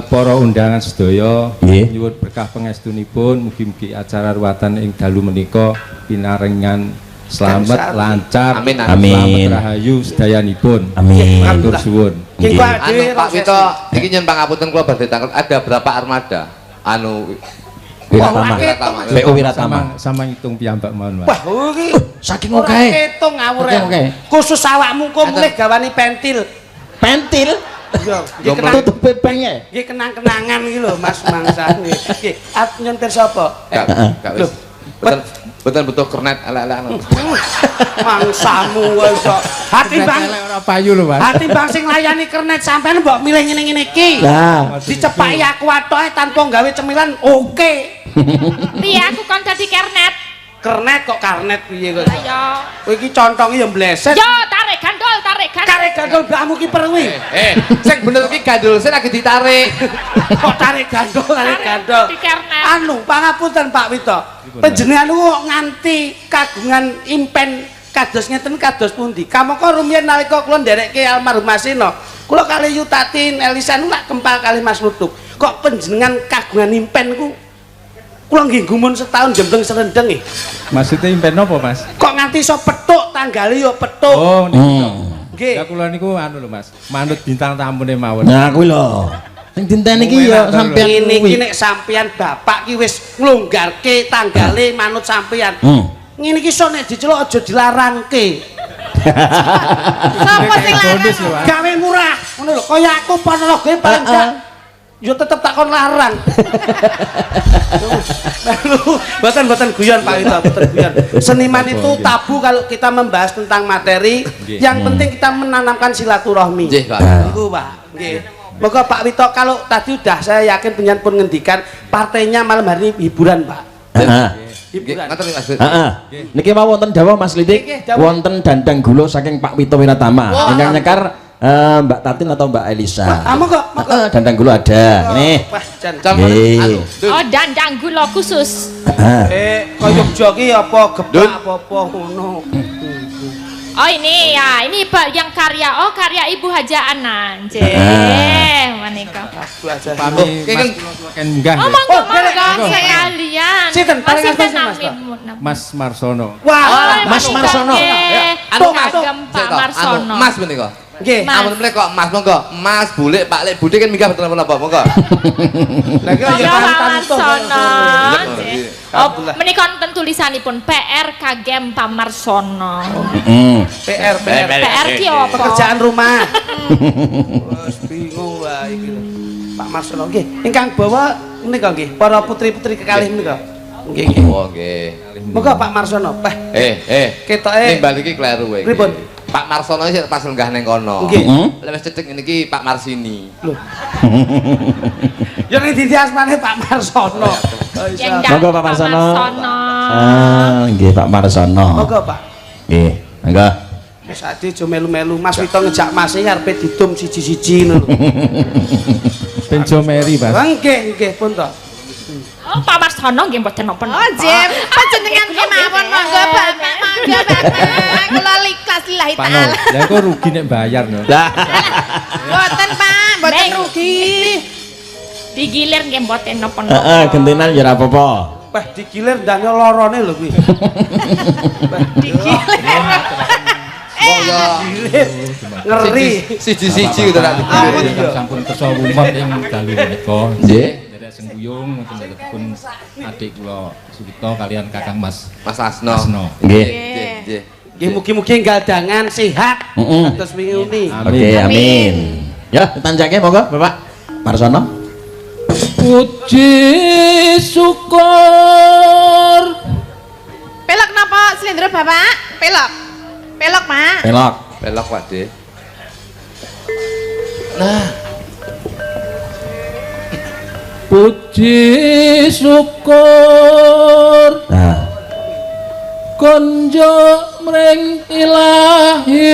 para undangan sedaya Nggih. nyuwun berkah pangestunipun mugi-mugi acara ruwatan ing dalu menika pinaringan selamat lancar Amin, amin. selamat rahayu sedayanipun. Amin. Matur suwun. Nggih, Nggih. Pak Anu Dewi Pak Wito, iki nyun pangapunten kula badhe tanglet ada berapa armada? Anu Wiratama. Wah, PO Wiratama. Sama ngitung piyambak mawon, Mas. wah iki Saking ora oke. ketung ngawur. Saking oke. Khusus awakmu kok mulih gawani pentil. Pentil. Iya, nggih Gomong. kenang. Tutup bebengnya. Nggih kenang-kenangan iki lho Mas mangsane. Nggih, arep nyun pirsa apa? gak wis. Betul butuh kernet ala-ala. Mangsamu wis kok. Hati bang, Elek ora payu lho, Mas. hati bang sing layani kernet sampean mbok milih ngene-ngene iki. Nah, Dicepaki aku atoke tanpa gawe cemilan oke. Piye aku kon dadi kernet? Kernet kok karnet piye kok. Ayo. Kowe iki contonge ya mbleset. Yo tarik gandol, tarik gandol. Karek gandol mbakmu ki perwi. Sing bener iki gandul sing lagi ditarik. Kok tarik gandol. Di kernet. Anu, pangapunten Pak Wito. Panjenengan kok nganti kagungan impen kados ngeten kados pundi? Kamangka rumiyin nalika kula nderekke almarhum Masino, kula kali Yutatin Elisan lak kempal kali Mas Lutuk. Kok panjenengan kagungan impen ku kula nggih gumun setahun jembleng serendeng nggih. Maksudnya impen napa, Mas? Kok nganti iso petuk tanggale ya petuk. Oh, niku. Nggih. Ya kula niku anu lho, Mas. Manut bintang tamune mawon. nah kuwi lho. Sing dinteni iki ya sampean Ini kuwi. nek sampean bapak ki wis nglonggarke tanggale manut sampean. Ngene iki iso nek diceluk aja dilarangke. Sopo sing larang? Bonus lho, Mas. Gawe murah ngono lho kaya aku Ponorogo paling gak Yo tetep takon larang. Boten guyon Pak Wito, boten guyon. Seniman itu tabu kalau kita membahas tentang materi. Yang penting kita menanamkan silaturahmi. Nggih, Pak. Iku, Pak. Nggih. Moga Pak Wito kalau tadi udah saya yakin penyanyi pun ngendikan partainya malam hari ini hiburan, Pak. Hiburan. Ngaten Mas. Heeh. Niki mau wonten dawuh Mas Lidik, wonten dandang gula saking Pak Wito Wiratama. Ingkang nyekar Mbak Tatin atau Mbak Elisa. Monggo. Dandang gula ada. Nih. Wah, jan. Nggih. Oh, dandang gula khusus. Koyo joki apa gebak apa ngono. Oh ini ya, ini yang karya, karya Ibu Haja Ana. Menika. Pami Mas kan enggak. Monggo sekalian. Sinten paling Sinten Mas? Mas Marsono. Wah, Mas Marsono. Kagem Pak Marsono. Mas menika. Nggih. Ampun mriki kok Mas monggo. Mas Bulik, Pak Lek Budi kan minggah betul napa monggo. Lagi Monggo ya Pak tantan Marsono. Oh, Alhamdulillah. menika wonten tulisanipun PR Kagem Pak Marsono. PR. PR ki apa? Pekerjaan rumah. Wes bingung wae iki. Pak Marsono nggih. Ingkang bawa menika nggih, para putri-putri kekalih menika. Nggih. Oh nggih. Moga Pak Marsono. Ketoke nimbal iki kleru kowe. Pripun? Pak Marsono sik pas lenggah ning kono. Nggih. Lha wis cecek ngene iki Pak Marsini. Lho. Ya nek dadi asmane Pak Marsono. Monggo Pak Marsono. Nggih Pak Marsono. Monggo Pak. Nggih, monggo. Wis ade aja melu-melu Mas Wito ngejak Mas e arepe didum siji-siji ngono. Benjo Meri, Mas. Nggih, pun to. Oh, Pak Marsono nggih mboten napa. Oh, Jem, panjenengan kemawon monggo Bapak, monggo Bapak. Kula ikhlas lillahi taala. Lah kok rugi nek bayar no. Mboten, Pak, mboten rugi. Digilir nggih mboten napa. Heeh, gentenan ya ora apa-apa. Wah, digilir ndane lorone lho kuwi. Digilir. Monggo. Ngeri. Siji-siji udah tak dikirim. Sampun kersa umat ing dalu menika. Nggih. Derek sengguyung ngoten pun adik kula Suwito kalian Kakang Mas Asno. Nggih. Nggih. Nggih mugi-mugi galdangan sehat. Terus wingi uni. Oke, amin. Ya, tanjake monggo Bapak Marsono. Puji syukur. Pelok napa slendro Bapak? Pelok. Pelok, Mak. Pelok. Pelok Pak De. Puji syukur. Nah, Konjo mring ilahi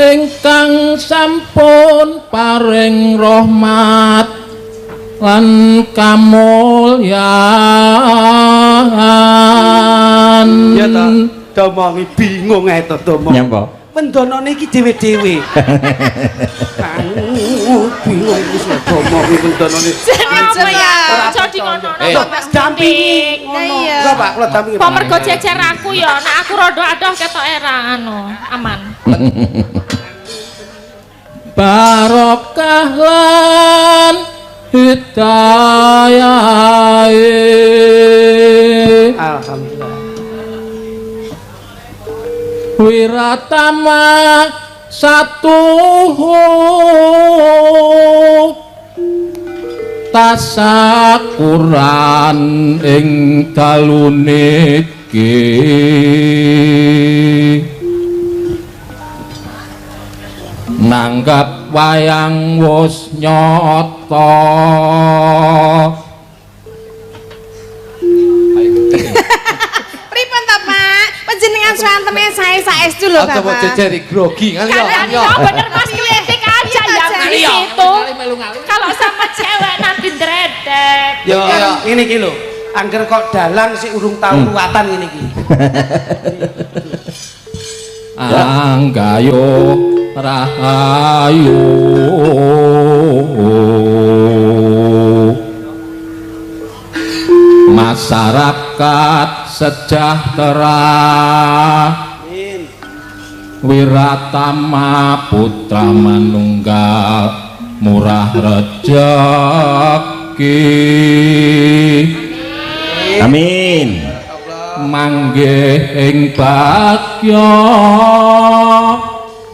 ingkang sampun paring rahmat lan kamulyan. Ya ta, domongi bingung ae to domong. nyapa? Pendonone iki dhewe-dhewe. Bingung wis domongi pendonone. Apa ya? Aja dikono-kono Mas dampingi ngono. Iya. Enggak Pak, kula dampingi. Apa mergo jejer aku ya, nek aku rada adoh ketok era aman. Barokah lan hidayah. Alhamdulillah. Wiratama satu tasakuran ing dalu niki nanggap wayang wus nyata. Pripun ta, Pak? Panjenengan suanteme saestu lho, Aja mau Bapak. jejeri grogi ngali yo. Kalian itu bener Mas kritik aja ya di situ. Kalau sama cewek nanti dredek. Yo, ini iki lho. Angger kok dalang sik urung tau ruwatan ngene iki. Anggayo rahayu masyarakat sejahtera. Wiratama putra manunggal murah rejeki. Amin. Manggih ing bagya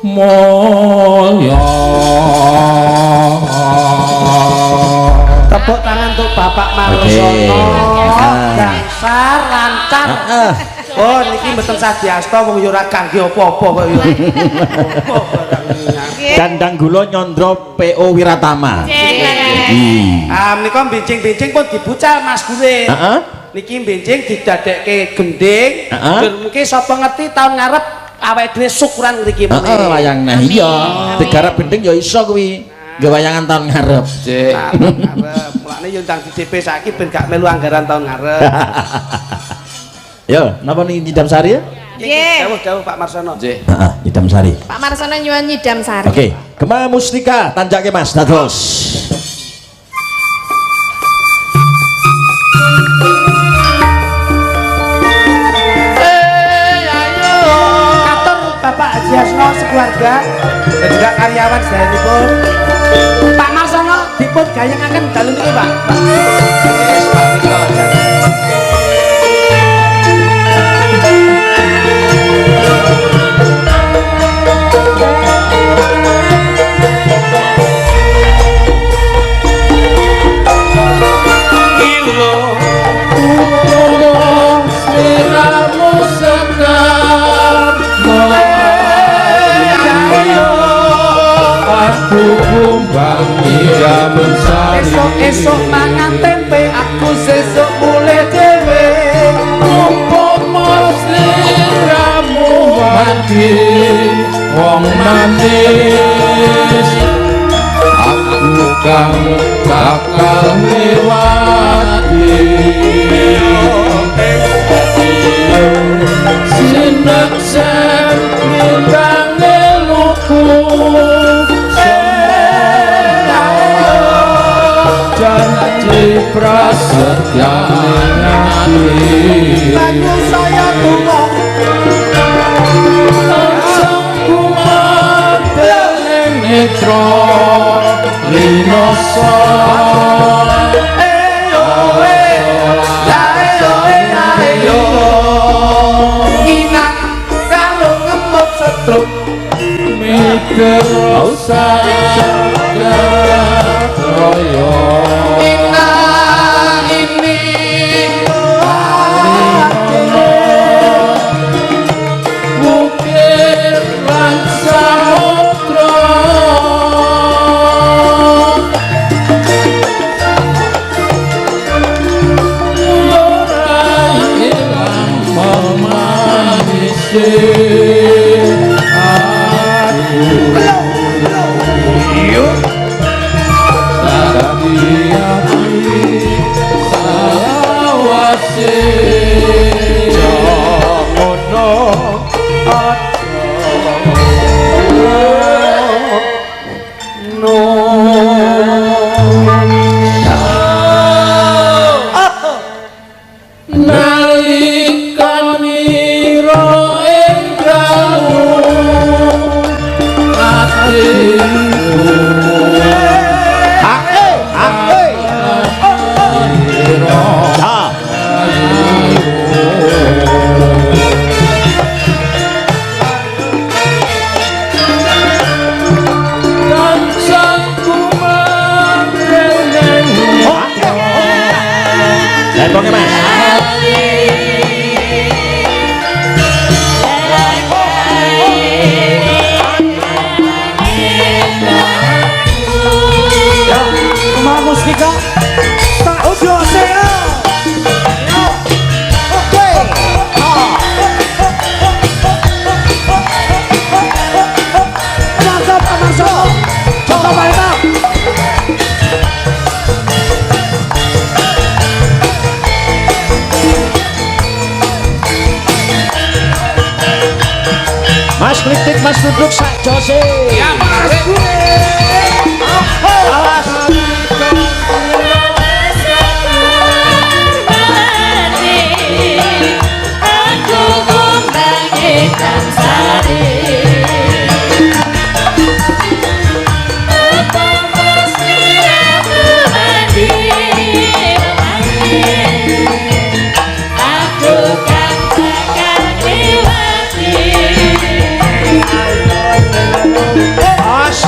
mulya. Oh, niki mboten sadiasta wong ya ora kangge apa-apa kok ya. Dandang gula Nyandra PO Wiratama. Menika bencing-bencing pun dibucal Mas Gure. Heeh. Niki bencing didadekke gending. Mungkin sapa ngerti tahun ngarep awake dhewe syukuran mriki meneh. Heeh, wayang nah iya. Digarap gending ya iso kuwi. Nggih wayangan tahun ngarep. Ngarep. Mulane yo ndang di DP saiki ben gak melu anggaran tahun ngarep. Yo, napa nih Nyidam Sari ya? Nggih. Dawuh Pak Marsono. Nggih. Heeh, Nyidam Sari. Pak Marsono nyuwun nyidam sari. Oke, Gema Mustika tanjake Mas dados. Katur Bapak Haji Asno sekeluarga dan juga karyawan sedayanipun. Pak Marsono dipun gayengaken dalu niki, Pak. Yes, Pak Riko. Esok mangan tempe aku sesuk mulai dhewe umpama sliramu mati wong manis aku kang bakal liwati sineksen bintang eluku janji prasetya lagu saya tunggu sangkuman deleng netra linoso inang kalau ngemut setruk mikir usah royo bukit lan samudra ora ilang memanisi aku Oke Mas. Gema Mustika tak udah saya. Oke. Mantap Pak Marsono. Contoh Pak. Mas Klitik, Mas duduk sak jose. Ya, makasih. Awas. Aku kumbang hitam sari. Aku kan takkan lewati. Awas.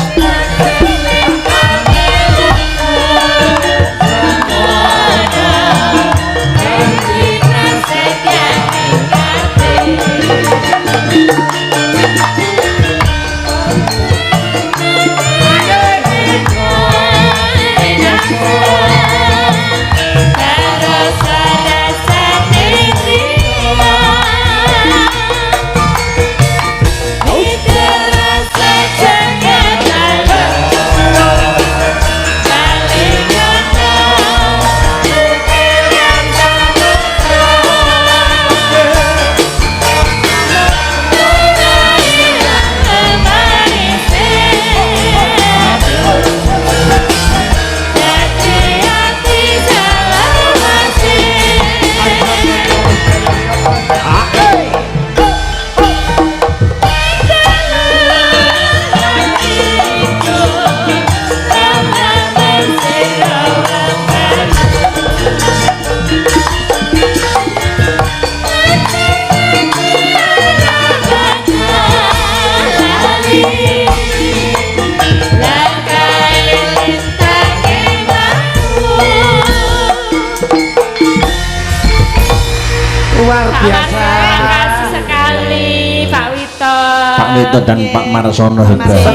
Wito dan Pak Marsono hebat.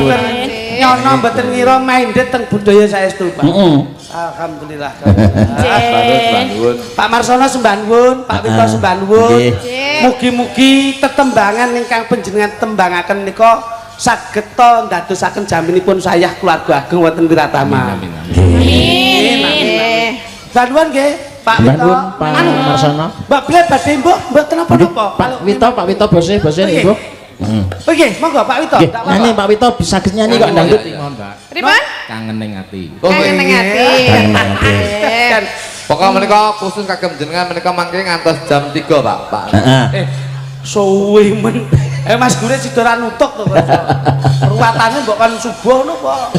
Nyono mboten ngira minded teng budaya saestu, Pak. Alhamdulillah. Pak Marsono sembah nuwun, Pak Wito sembah nuwun. Mugi-mugi tetembangan ingkang panjenengan tembangaken nika saged to ndadosaken jaminipun sayah keluarga ageng wonten Wiratama. Amin. Bantuan nggih, Pak Wito. Pak Marsono. Mbak Ble badhe mbok mboten napa-napa. Pak Wito bose niku. Oke, monggo Pak Wito. Nyanyi Pak Wito bisa nyanyi kok dangdut. Pripun? Kangen ning ati. Kangen ning ati. Pokoknya menika khusus kagem jenengan menika mangke ngantos jam 3, Pak. Suwe men. Mas Gure sidoran nutuk to kok. Ruwatane mbok kon subuh ngono kok.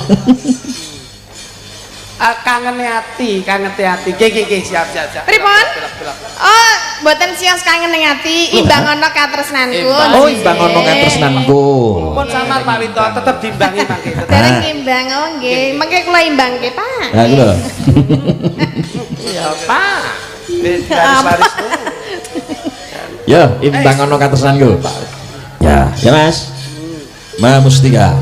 Kangen ati. Nggih, siap. Pripun? Oh, mboten sios kangen ning ati, imbang ana katresnanku. Oh, imbang ana katresnanku. Pun samar Pak Wito tetep diimbangi mangke. Dereng imbang, oh nggih. Mengke kula imbangke, Pak. Lah iku lho. Ya, Pak. Wis laris. Yo, imbang ana katresnanku. Ya, Mas. Ma Mustika.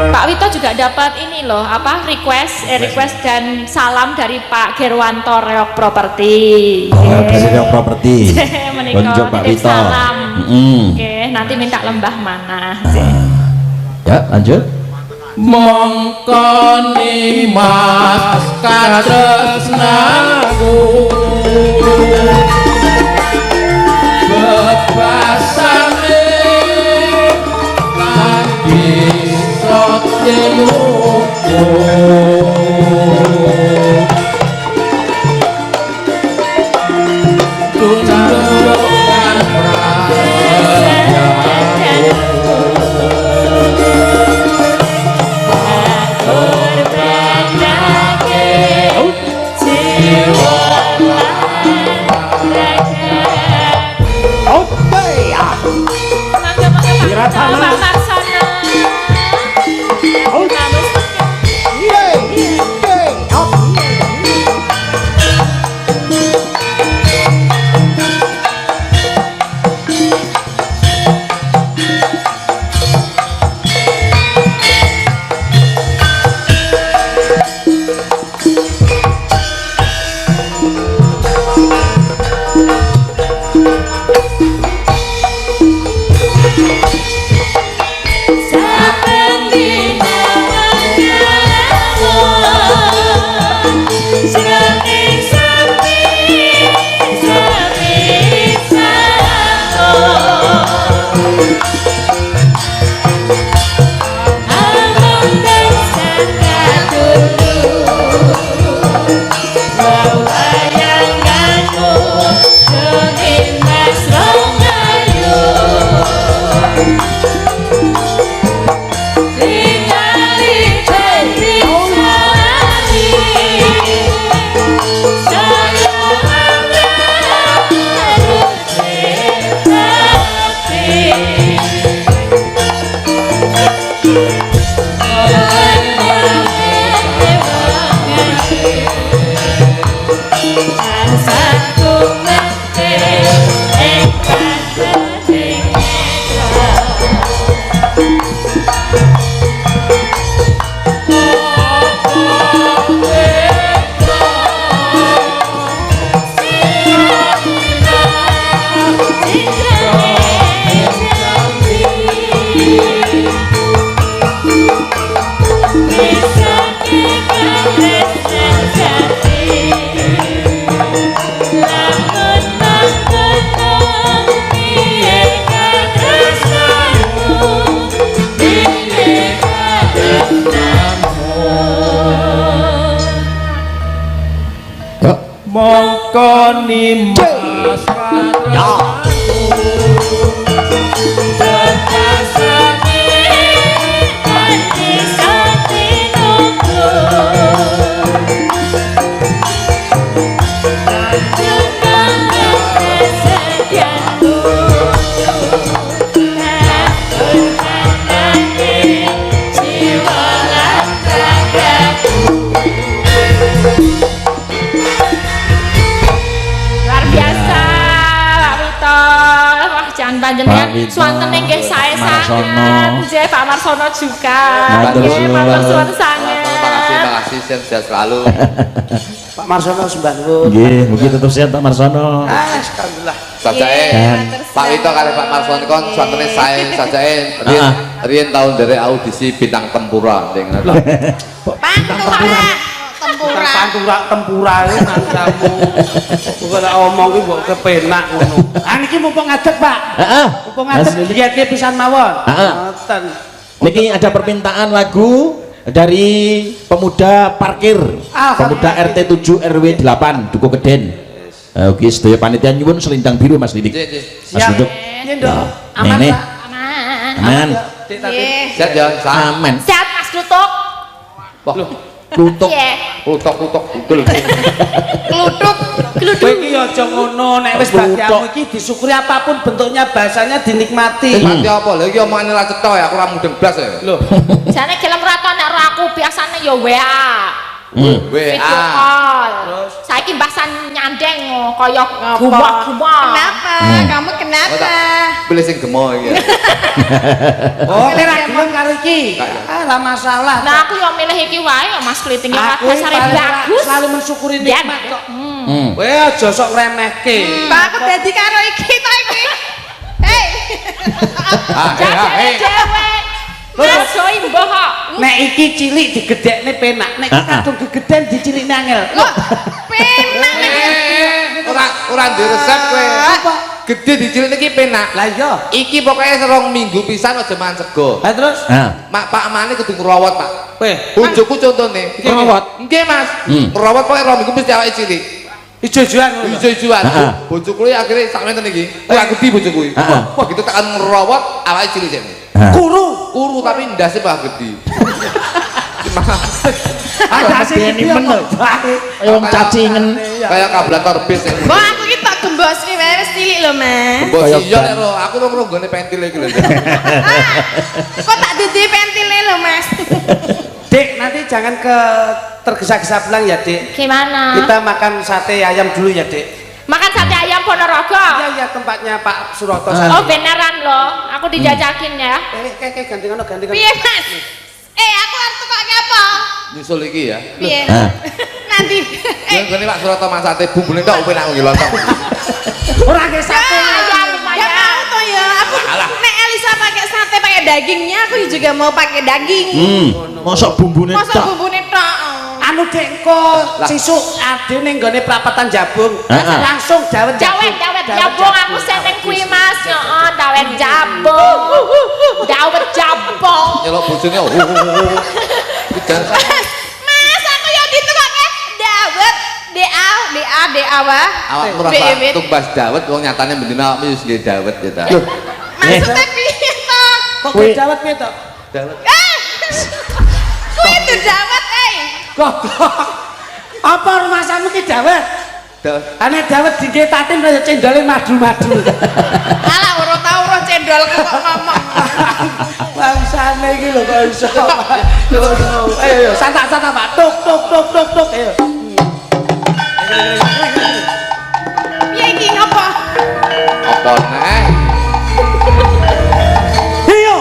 Pak Wito juga dapat ini loh, apa request dan salam dari Pak Gerwanto Reok Properti. Oh, dari Reok Properti. Menikah Pak titip Wito. salam. Oke, nanti minta lembah mana. Ya, lanjut. Mongkoni mas katresnaku bebasane lagi sotiluku tunjukkan mongko nimas panjenengan swanten nggih sae sanget. Nggih Pak Marsono juga. Nggih matur suwun sanget. Makasih sehat selalu. Pak Marsono sembah nuwun. Nggih, mugi tetep sehat Pak Marsono. Alhamdulillah. Sajae Pak Wito kali Pak Marsono kon swantene sae sajae riyen tahun dari audisi bintang tempura ning tempura itu nangkamu bukan omong itu buat kepenak niki mumpung ngadeg Pak mumpung ngadeg lihat pisan mawon niki ada permintaan lagu dari pemuda parkir pemuda RT 7 RW 8 Duku Keden. Oke sedaya panitia nyuwun selintang biru Mas Didik. Mas Duduk aman aman sehat ya aman sehat Mas Dutuk klutuk betul klutuk iki aja ngono nek wis bagianmu iki disyukuri apapun bentuknya bahasanya dinikmati apa lha iki omongane ra cetha ya aku ora mudeng blas ya lho jane gelem raton nek aku biasane ya WA WA terus saiki mbasan nyandeng kaya gumah-gumah kenapa kamu kenapa pilih sing gemo iki oh nek ra gelem karo iki ora masalah nah aku yo milih iki wae ya Mas Kliting ya dasare bagus selalu mensyukuri nikmat kok kowe aja sok ngremehke Pak aku dadi karo iki to iki hei dewe Mas soi mbah nek iki cilik digedhekne penak nek kadung gegeden dicilikne angel loh penak ora duwe resep kowe gede dicilik iki penak lah iya iki pokoknya 2 minggu pisan aja mangan sego lah terus mak Pak Mane kudu ngerawat Pak weh bojoku contone ngerawat nggih Mas ngerawat pokoknya 2 minggu mesti awake cilik ijo-ijoan ijo-ijoan bojoku iki akhire sakmene iki ora gede bojoku iki wah gitu tekan ngerawat awake cilik jane kuru tapi ndase mah gede ada sing men lho kaya wong cacingen kaya kablator bis Mbak aku iki tak gembosne wae wis cilik lho Mas gembos iya nek aku ngrunggone pentil iki lho kok tak dadi pentile lho Mas Dek nanti jangan tergesa-gesa pulang ya Dek gimana kita makan sate ayam dulu ya Dek makan sate ayam Ponorogo iya tempatnya Pak Suroto oh beneran loh aku dijajakin ya kayak ganti piye Mas aku harus tukake apa nyusul iki ya piye nanti ngene Pak Suroto masate bumbune tok penak nggih lontong ora nggih sate ya mau to ya aku nek Elisa pakai sate pakai dagingnya aku juga mau pakai daging mosok bumbune tok anu Dek kok sisuk ade ning gone prapatan Jabung langsung dawet jabung aku seneng kuwi Mas heeh dawet jabung nyelok bojone Mas aku yo ditukake dawet DA wah awak merasa tumbas dawet wong nyatane bendina awakmu wis nggih dawet ya ta maksudnya piye to kok dawet piye to dawet kuwi itu dawet goblok apa rumasamu ki dawet ane dawet dingge tatin kaya cendole madu-madu alah ora tau ora cendolku kok ngomong bangsane iki lho kok iso ayo santak-santak Pak tuk ayo piye iki ngopo apa neh iyo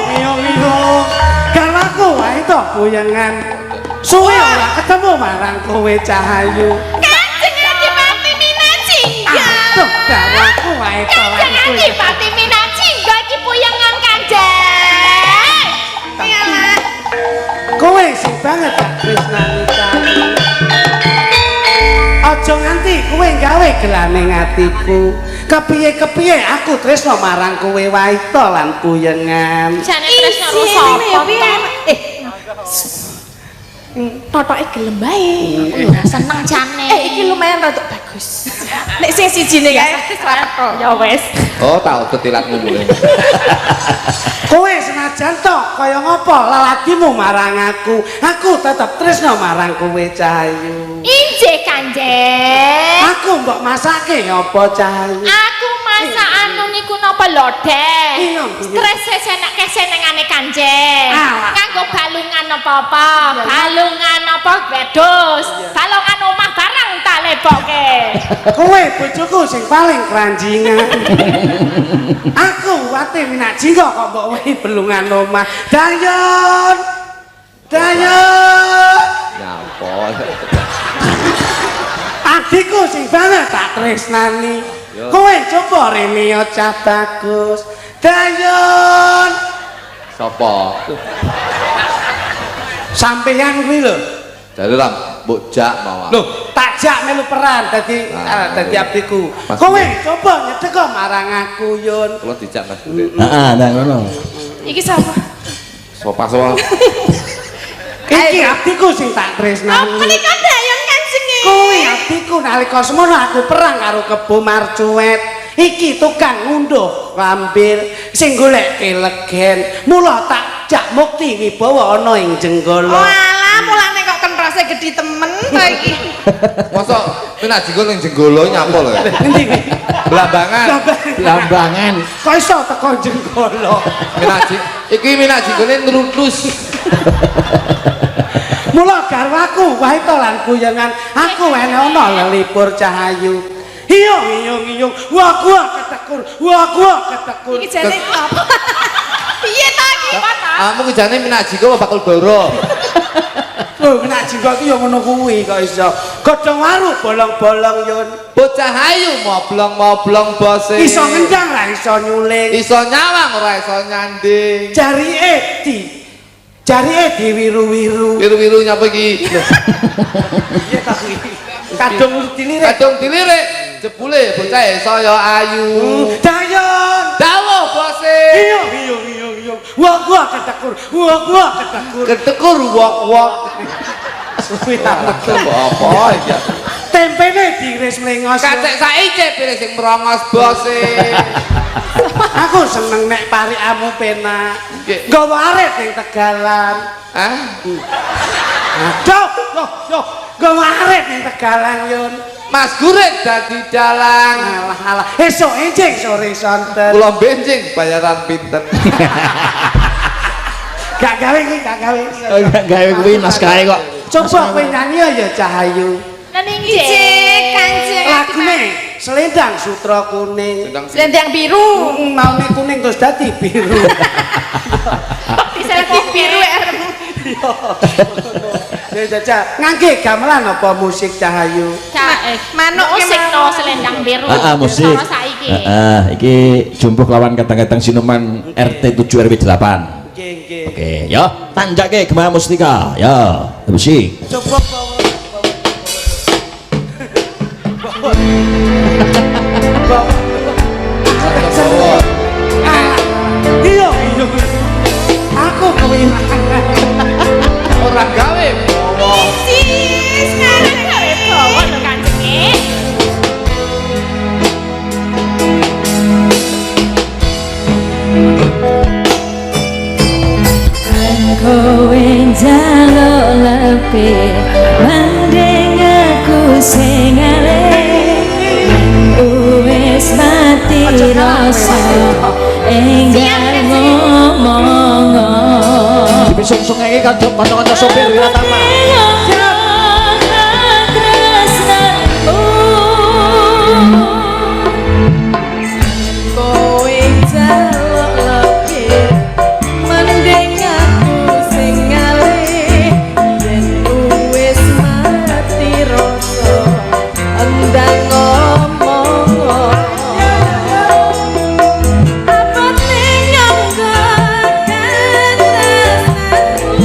garwaku wae to kuyengan suwe ora ketemu marang kowe Cahayu Kanjeng Adipati Minajingga aduh garwaku wae to Kanjeng Adipati Minajingga iki puyengan Kanjeng iyalah kowe sing banget gak tresnani kali aja nganti kowe gawe gelaning atiku kepiye-kepiye aku tresno marang kowe wae to lan kuyengan jane tresno sapa totoke gelem bae seneng jane iki lumayan rada bagus bagus. Nek sing sijine kae rapet. Ya wis. Oh, tau ketilatmu mulai. Kowe senajan to kaya ngopo lelakimu marang aku tetep tresno marang kowe Cahayu. Injih Kanjeng. Aku mbok masake apa Cahayu? Aku masak anu niku napa lodeh. Iya. Stres seneng kesenengane Kanjeng. Nganggo balungan apa-apa, balungan apa wedhus, balungan omah barang tak lebokke. Kowe bojoku sing paling kranjingan. Aku wate minak jinggo kok mbok wehi belungan omah. Dayon. Nyapa. Adikku sing banget tak tresnani. Kowe coba rene ya cah bagus. Dayon. Sopo? Sampeyan kuwi lho. Jadi ram, bojak mau. Loh, takjak melu peran dadi abdiku. Kowe coba nyedek marang aku Yun. Kalau dijak Mas Budi. Heeh, nah ngono. Iki sapa? Sopo? Iki abdiku sing tak tresnani. Apa nika Dayon Kanjenge? Kowe abdiku nalika semono aku perang karo Kebo Marcuet. Iki tukang ngunduh lampir sing goleke legen. Mula tak jak mukti wibawa ana ing jenggala. Oh alah, mulane kok kentrose gedhi temen to iki. Mosok penak jenggot ning jenggolo nyapa lho. Endi? Lambangan. Kok iso teko jenggala? Iki minak jenggone nrulus. Mula garwaku wae to lan kuyengan aku ene ana lelipur Cahayu. Iyung, wah ketekur. Iki jane apa? Piye ta iki? Kamu ki jane minak jenggot bakul boro. Lho menak jenggot ki ya ngono kuwi kok iso. Godhong waru bolong-bolong Yun. Bocah ayu moblong-moblong bose. Iso ngendang ra iso nyuling. Iso nyawang ora iso nyanding. Jarike diwiru-wiru. Wiru-wiru nyapa iki? Piye ta kuwi? Kadung dilirik. Jebule bocah saya ayu. Dayon. Dawuh bose. Iya. Wah ketekur. Ketekur wok. Suwi Apa iki? Tempene diiris mlengos. Kacek saiki pilih sing merongos bose. Aku seneng nek parikamu penak. Nggawa arit ning Tegalan. Aduh, yo, nggawa arit ning Tegalan Yun. Mas Gurit dadi dalang. Alah. Esuk enjing sore sonten. Kula benjing bayaran pinten. Gak gawe. Gak gawe kuwi naskahe kok. Coba kowe nyanyi ya Cahayu. Injih Kanjeng. Lagune Selendang Sutra Kuning. Selendang biru. Maune kuning terus dadi biru. Bisa dadi biru Ya Caca, ngangge gamelan apa musik Cahayu? Manuk musik to selendang biru. Musik. Saiki. Iki jumbuh lawan kadang-kadang sinuman RT 7 RW 8. Nggih. Oke, ya, tanjake Gema Mustika. Ya, musik. Coba Iya. Aku kewilangan. Orang gawe. Sis, sekarang gawe bawa lho Kanjenge. Kowe njaluk lebih mending aku sing wis mati rasa enggal ngomong Dibisung-sung iki kanca-kanca sopir Wiratama. Kowe njaluk lebih mending aku sing ngalih yen wis mati rasa endang ngomong apa nyangga kandasanku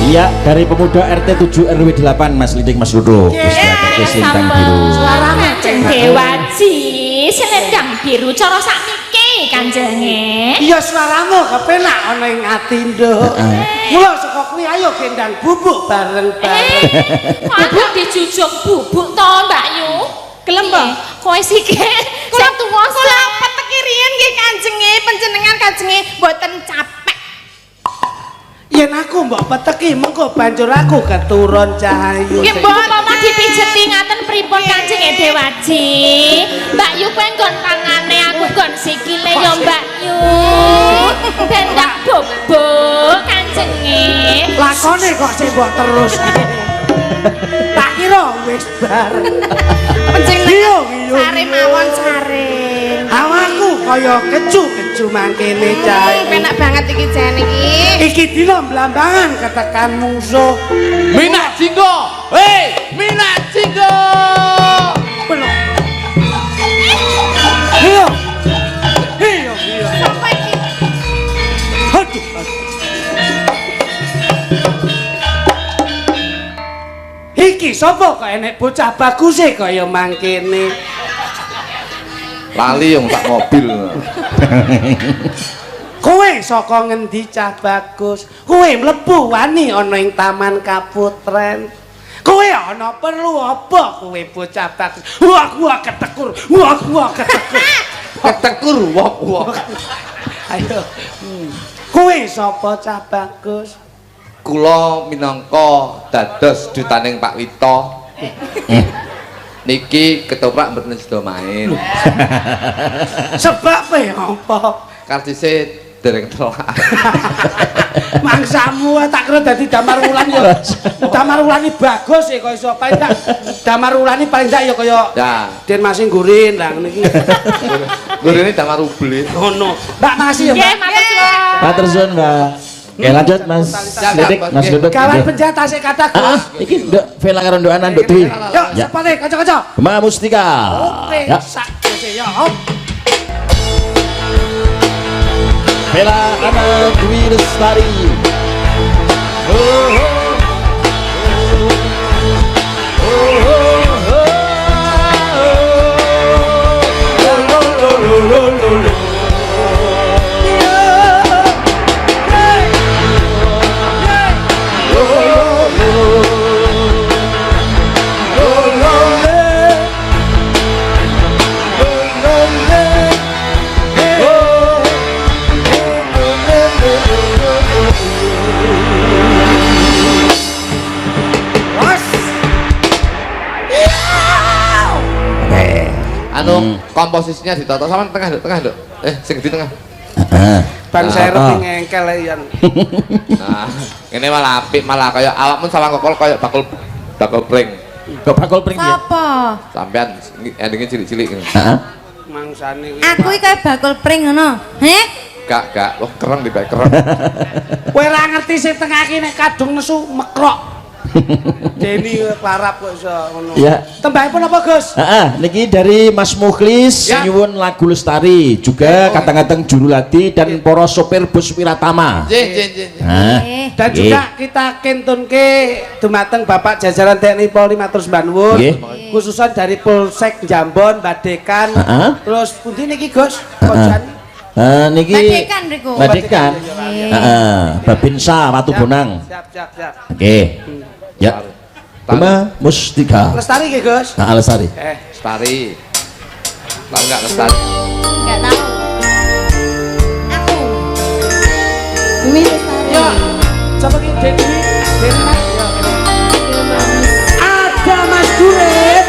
Iya, dari pemuda RT 7 RW 8 Mas Linding Mas Dodo. Wis selendang biru. Kanjeng Dewaji, selendang biru cara sakniki kanjenge. Iya suaramu kepenak ana ing ati, Nduk. Mula saka kuwi ayo gendang bubuk bareng-bareng. Bubuk dijujuk bubuk to, Mbak Yu. Gelem po? Kowe sik sing tuwa kula peteki riyen nggih kanjenge, panjenengan kanjenge mboten capek. Yen aku mbok peteki mengko banjur aku keturun cahayu. Nggih mbok apa dipijeti ngaten pripun Kanjeng Dewaji? Mbak Yu kowe nggon tangane aku nggon sikile ya Mbak Yu. Ben ndak bobok Kanjenge. Lakone kok sing mbok terus. Tak kira wis bareng. Panjenengan sare mawon sare. Awakku kaya keju-keju mangkene cah. Penak banget iki jan iki. Iki dina blambangan ketekan musuh. Minak jinggo. Hei, minak jinggo. Belum. Hiyo. Hiyo, hiyo. Aduh. Iki sapa kok enek bocah bagus e kaya mangkene. Lali yang tak mobil. Kowe saka ngendi cah bagus? Kowe mlebu wani ana ing Taman Kaputren. Kowe ana perlu apa kowe bocah bagus? Wah ketekur. Wah ketekur. Ketekur wah. Ayo. Kowe sapa cah bagus? Kula minangka dados dutaning Pak Wito. Niki ketoprak mboten sida main. Sebab apa? Kartise dereng telak. Mangsamu tak kira dadi Damar Wulan ya. Damar Wulan bagus ya kaya iso paling tak Damar Wulan paling tak ya kaya Den Masing Gurin lah ngene iki. Gurine Damar Ublit. Ngono. Mbak Masih ya. Nggih, matur suwun. Matur suwun, Mbak. Oke lanjut Mas Lidik, Mas Duduk. Kawan penjahat tasik kata Gus. Iki nduk Vela karo nduk anak nduk Dwi. Yuk, sepane kanca-kanca. Mbak Mustika. Oke, sak ya. Vela anak Dwi Lestari. anu komposisinya ditata sama tengah Duk. Sing di tengah. Ban serep ngengkel yan. Nah, ngene malah apik malah kaya awakmu sama kokol kaya bakul pring. Kok bakul pring piye? Apa? Sampean endinge cilik-cilik ngono. Heeh. Mangsane Aku iki kaya bakul pring ngono. Gak. Wah, kereng di bae kereng. kowe ora ngerti sing tengah iki nek kadung nesu mekrok. Deni parap kok iso ngono. Ya. Tembangipun apa, Gus? Niki dari Mas Mukhlis Ya. nyuwun lagu lestari juga kadang-kadang juru lati dan para sopir bus Wiratama. Nggih. Dan juga kita kentunke dumateng Bapak jajaran TNI Polri matur sembah nuwun. Khususan dari Polsek Jambon, Badekan. Terus pundi niki, Gus? Kocan. Niki Badekan mriku. Badekan. Babinsa Watu Bonang. Siap. Oke. Ya. Tema Mustika. Lestari nggih, Gus? Lestari. Lestari. Tahu enggak Lestari? Enggak tahu. Aku. Dwi Lestari. Ya. Coba ki Deni Mas. Ada Mas Duret.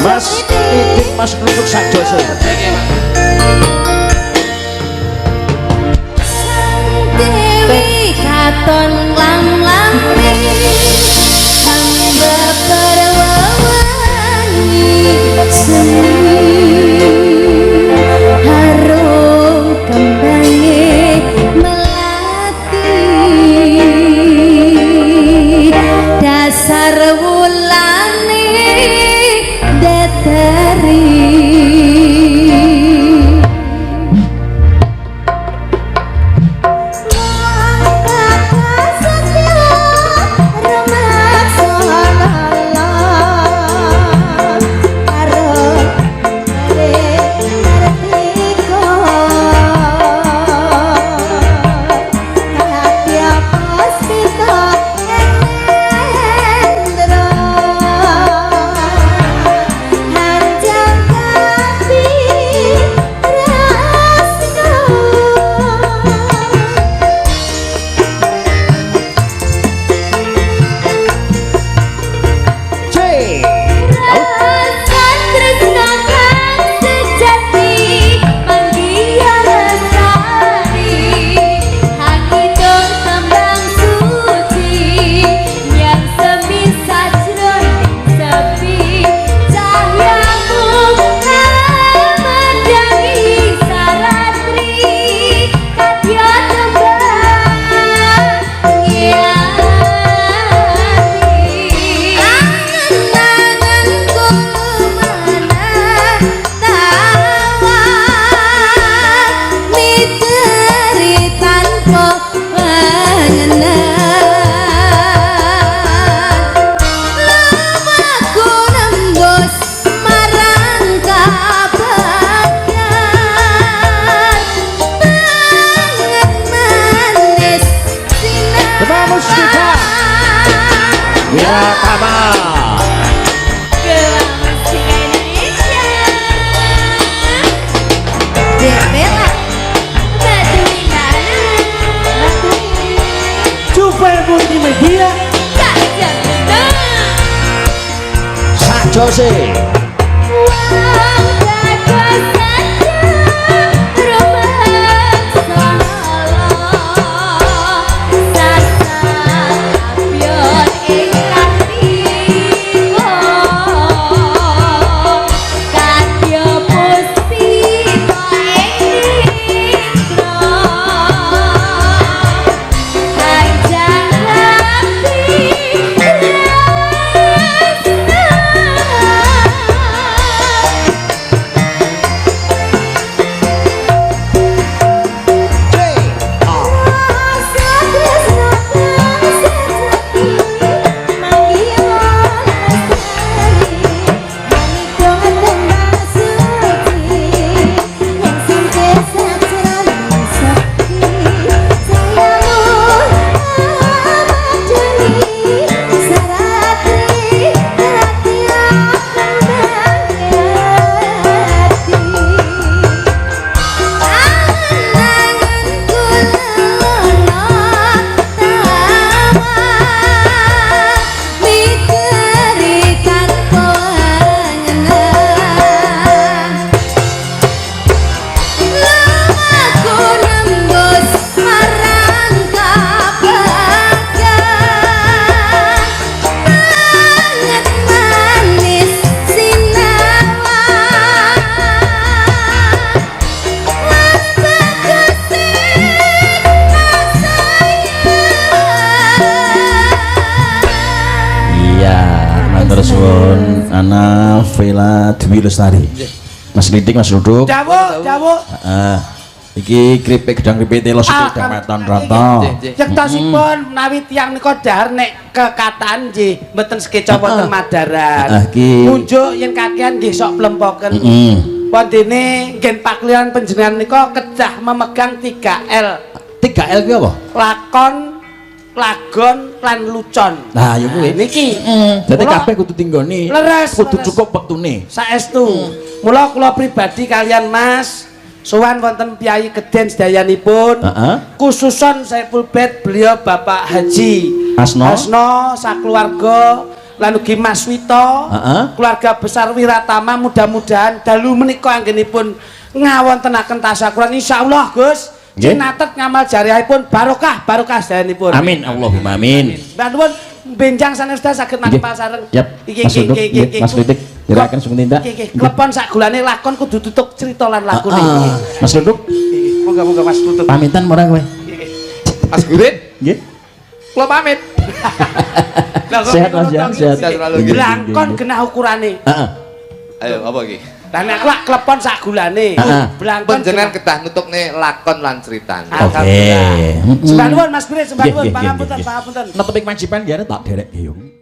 Mas Titik Mas Kerupuk Sakjose. Dewi katon lang-langi hamba perwawangi seni harum kembangi melati dasar wulane deteri Jose. Matur suwun. Ana Vela Dwi Lestari. Mas Kritik, Mas Ruduk. Dawuh. Heeh. Iki kripik gedang kripik telo sithik dametan rata. Yektosipun menawi tiyang nika dahar nek kekataan nggih mboten sekeca wonten Madaran. Munjuk yen kakehan nggih sok plempoken. Wondene ngen paklian panjenengan nika kedah memegang 3L. 3L kuwi apa? Lakon, lagon, lan lucon. Nah, ya kuwi. Niki. Dadi kabeh kudu tinggoni. Kudu cukup wektune. Saestu. Mula kula pribadi kalian Mas sowan wonten piyai Geden sedayanipun. Khususon Saiful Bait beliau Bapak Haji Asno sakeluarga lan ugi Mas Wito, keluarga besar Wiratama, mudah-mudahan dalu menika anggenipun ngawontenaken tasyakuran insyaallah Gus. Cinatet ngamal jariyahipun barokah sedayanipun. Amin Allahumma amin. Mbak nuwun benjang sanes saged mangkal sareng. Iki Mas Kritik diraken sung tindak. Klepon sak gulane lakon kudu tutuk cerita lan lakune. Mas Ruduk. Moga-moga Mas tutup. Pamitan ora kowe? Mas Gurit? Nggih. Kula pamit. Sehat Mas ya, sehat. Lakon genah ukurane. Heeh. Ayo apa iki? Lah nek lak klepon sak gulane. Blangkon panjenengan kedah nutukne lakon lan critane. Oke. Sembah nuwun Mas Gurit, sembah nuwun pangapunten. Netepi kewajiban ya tak derek Geyong.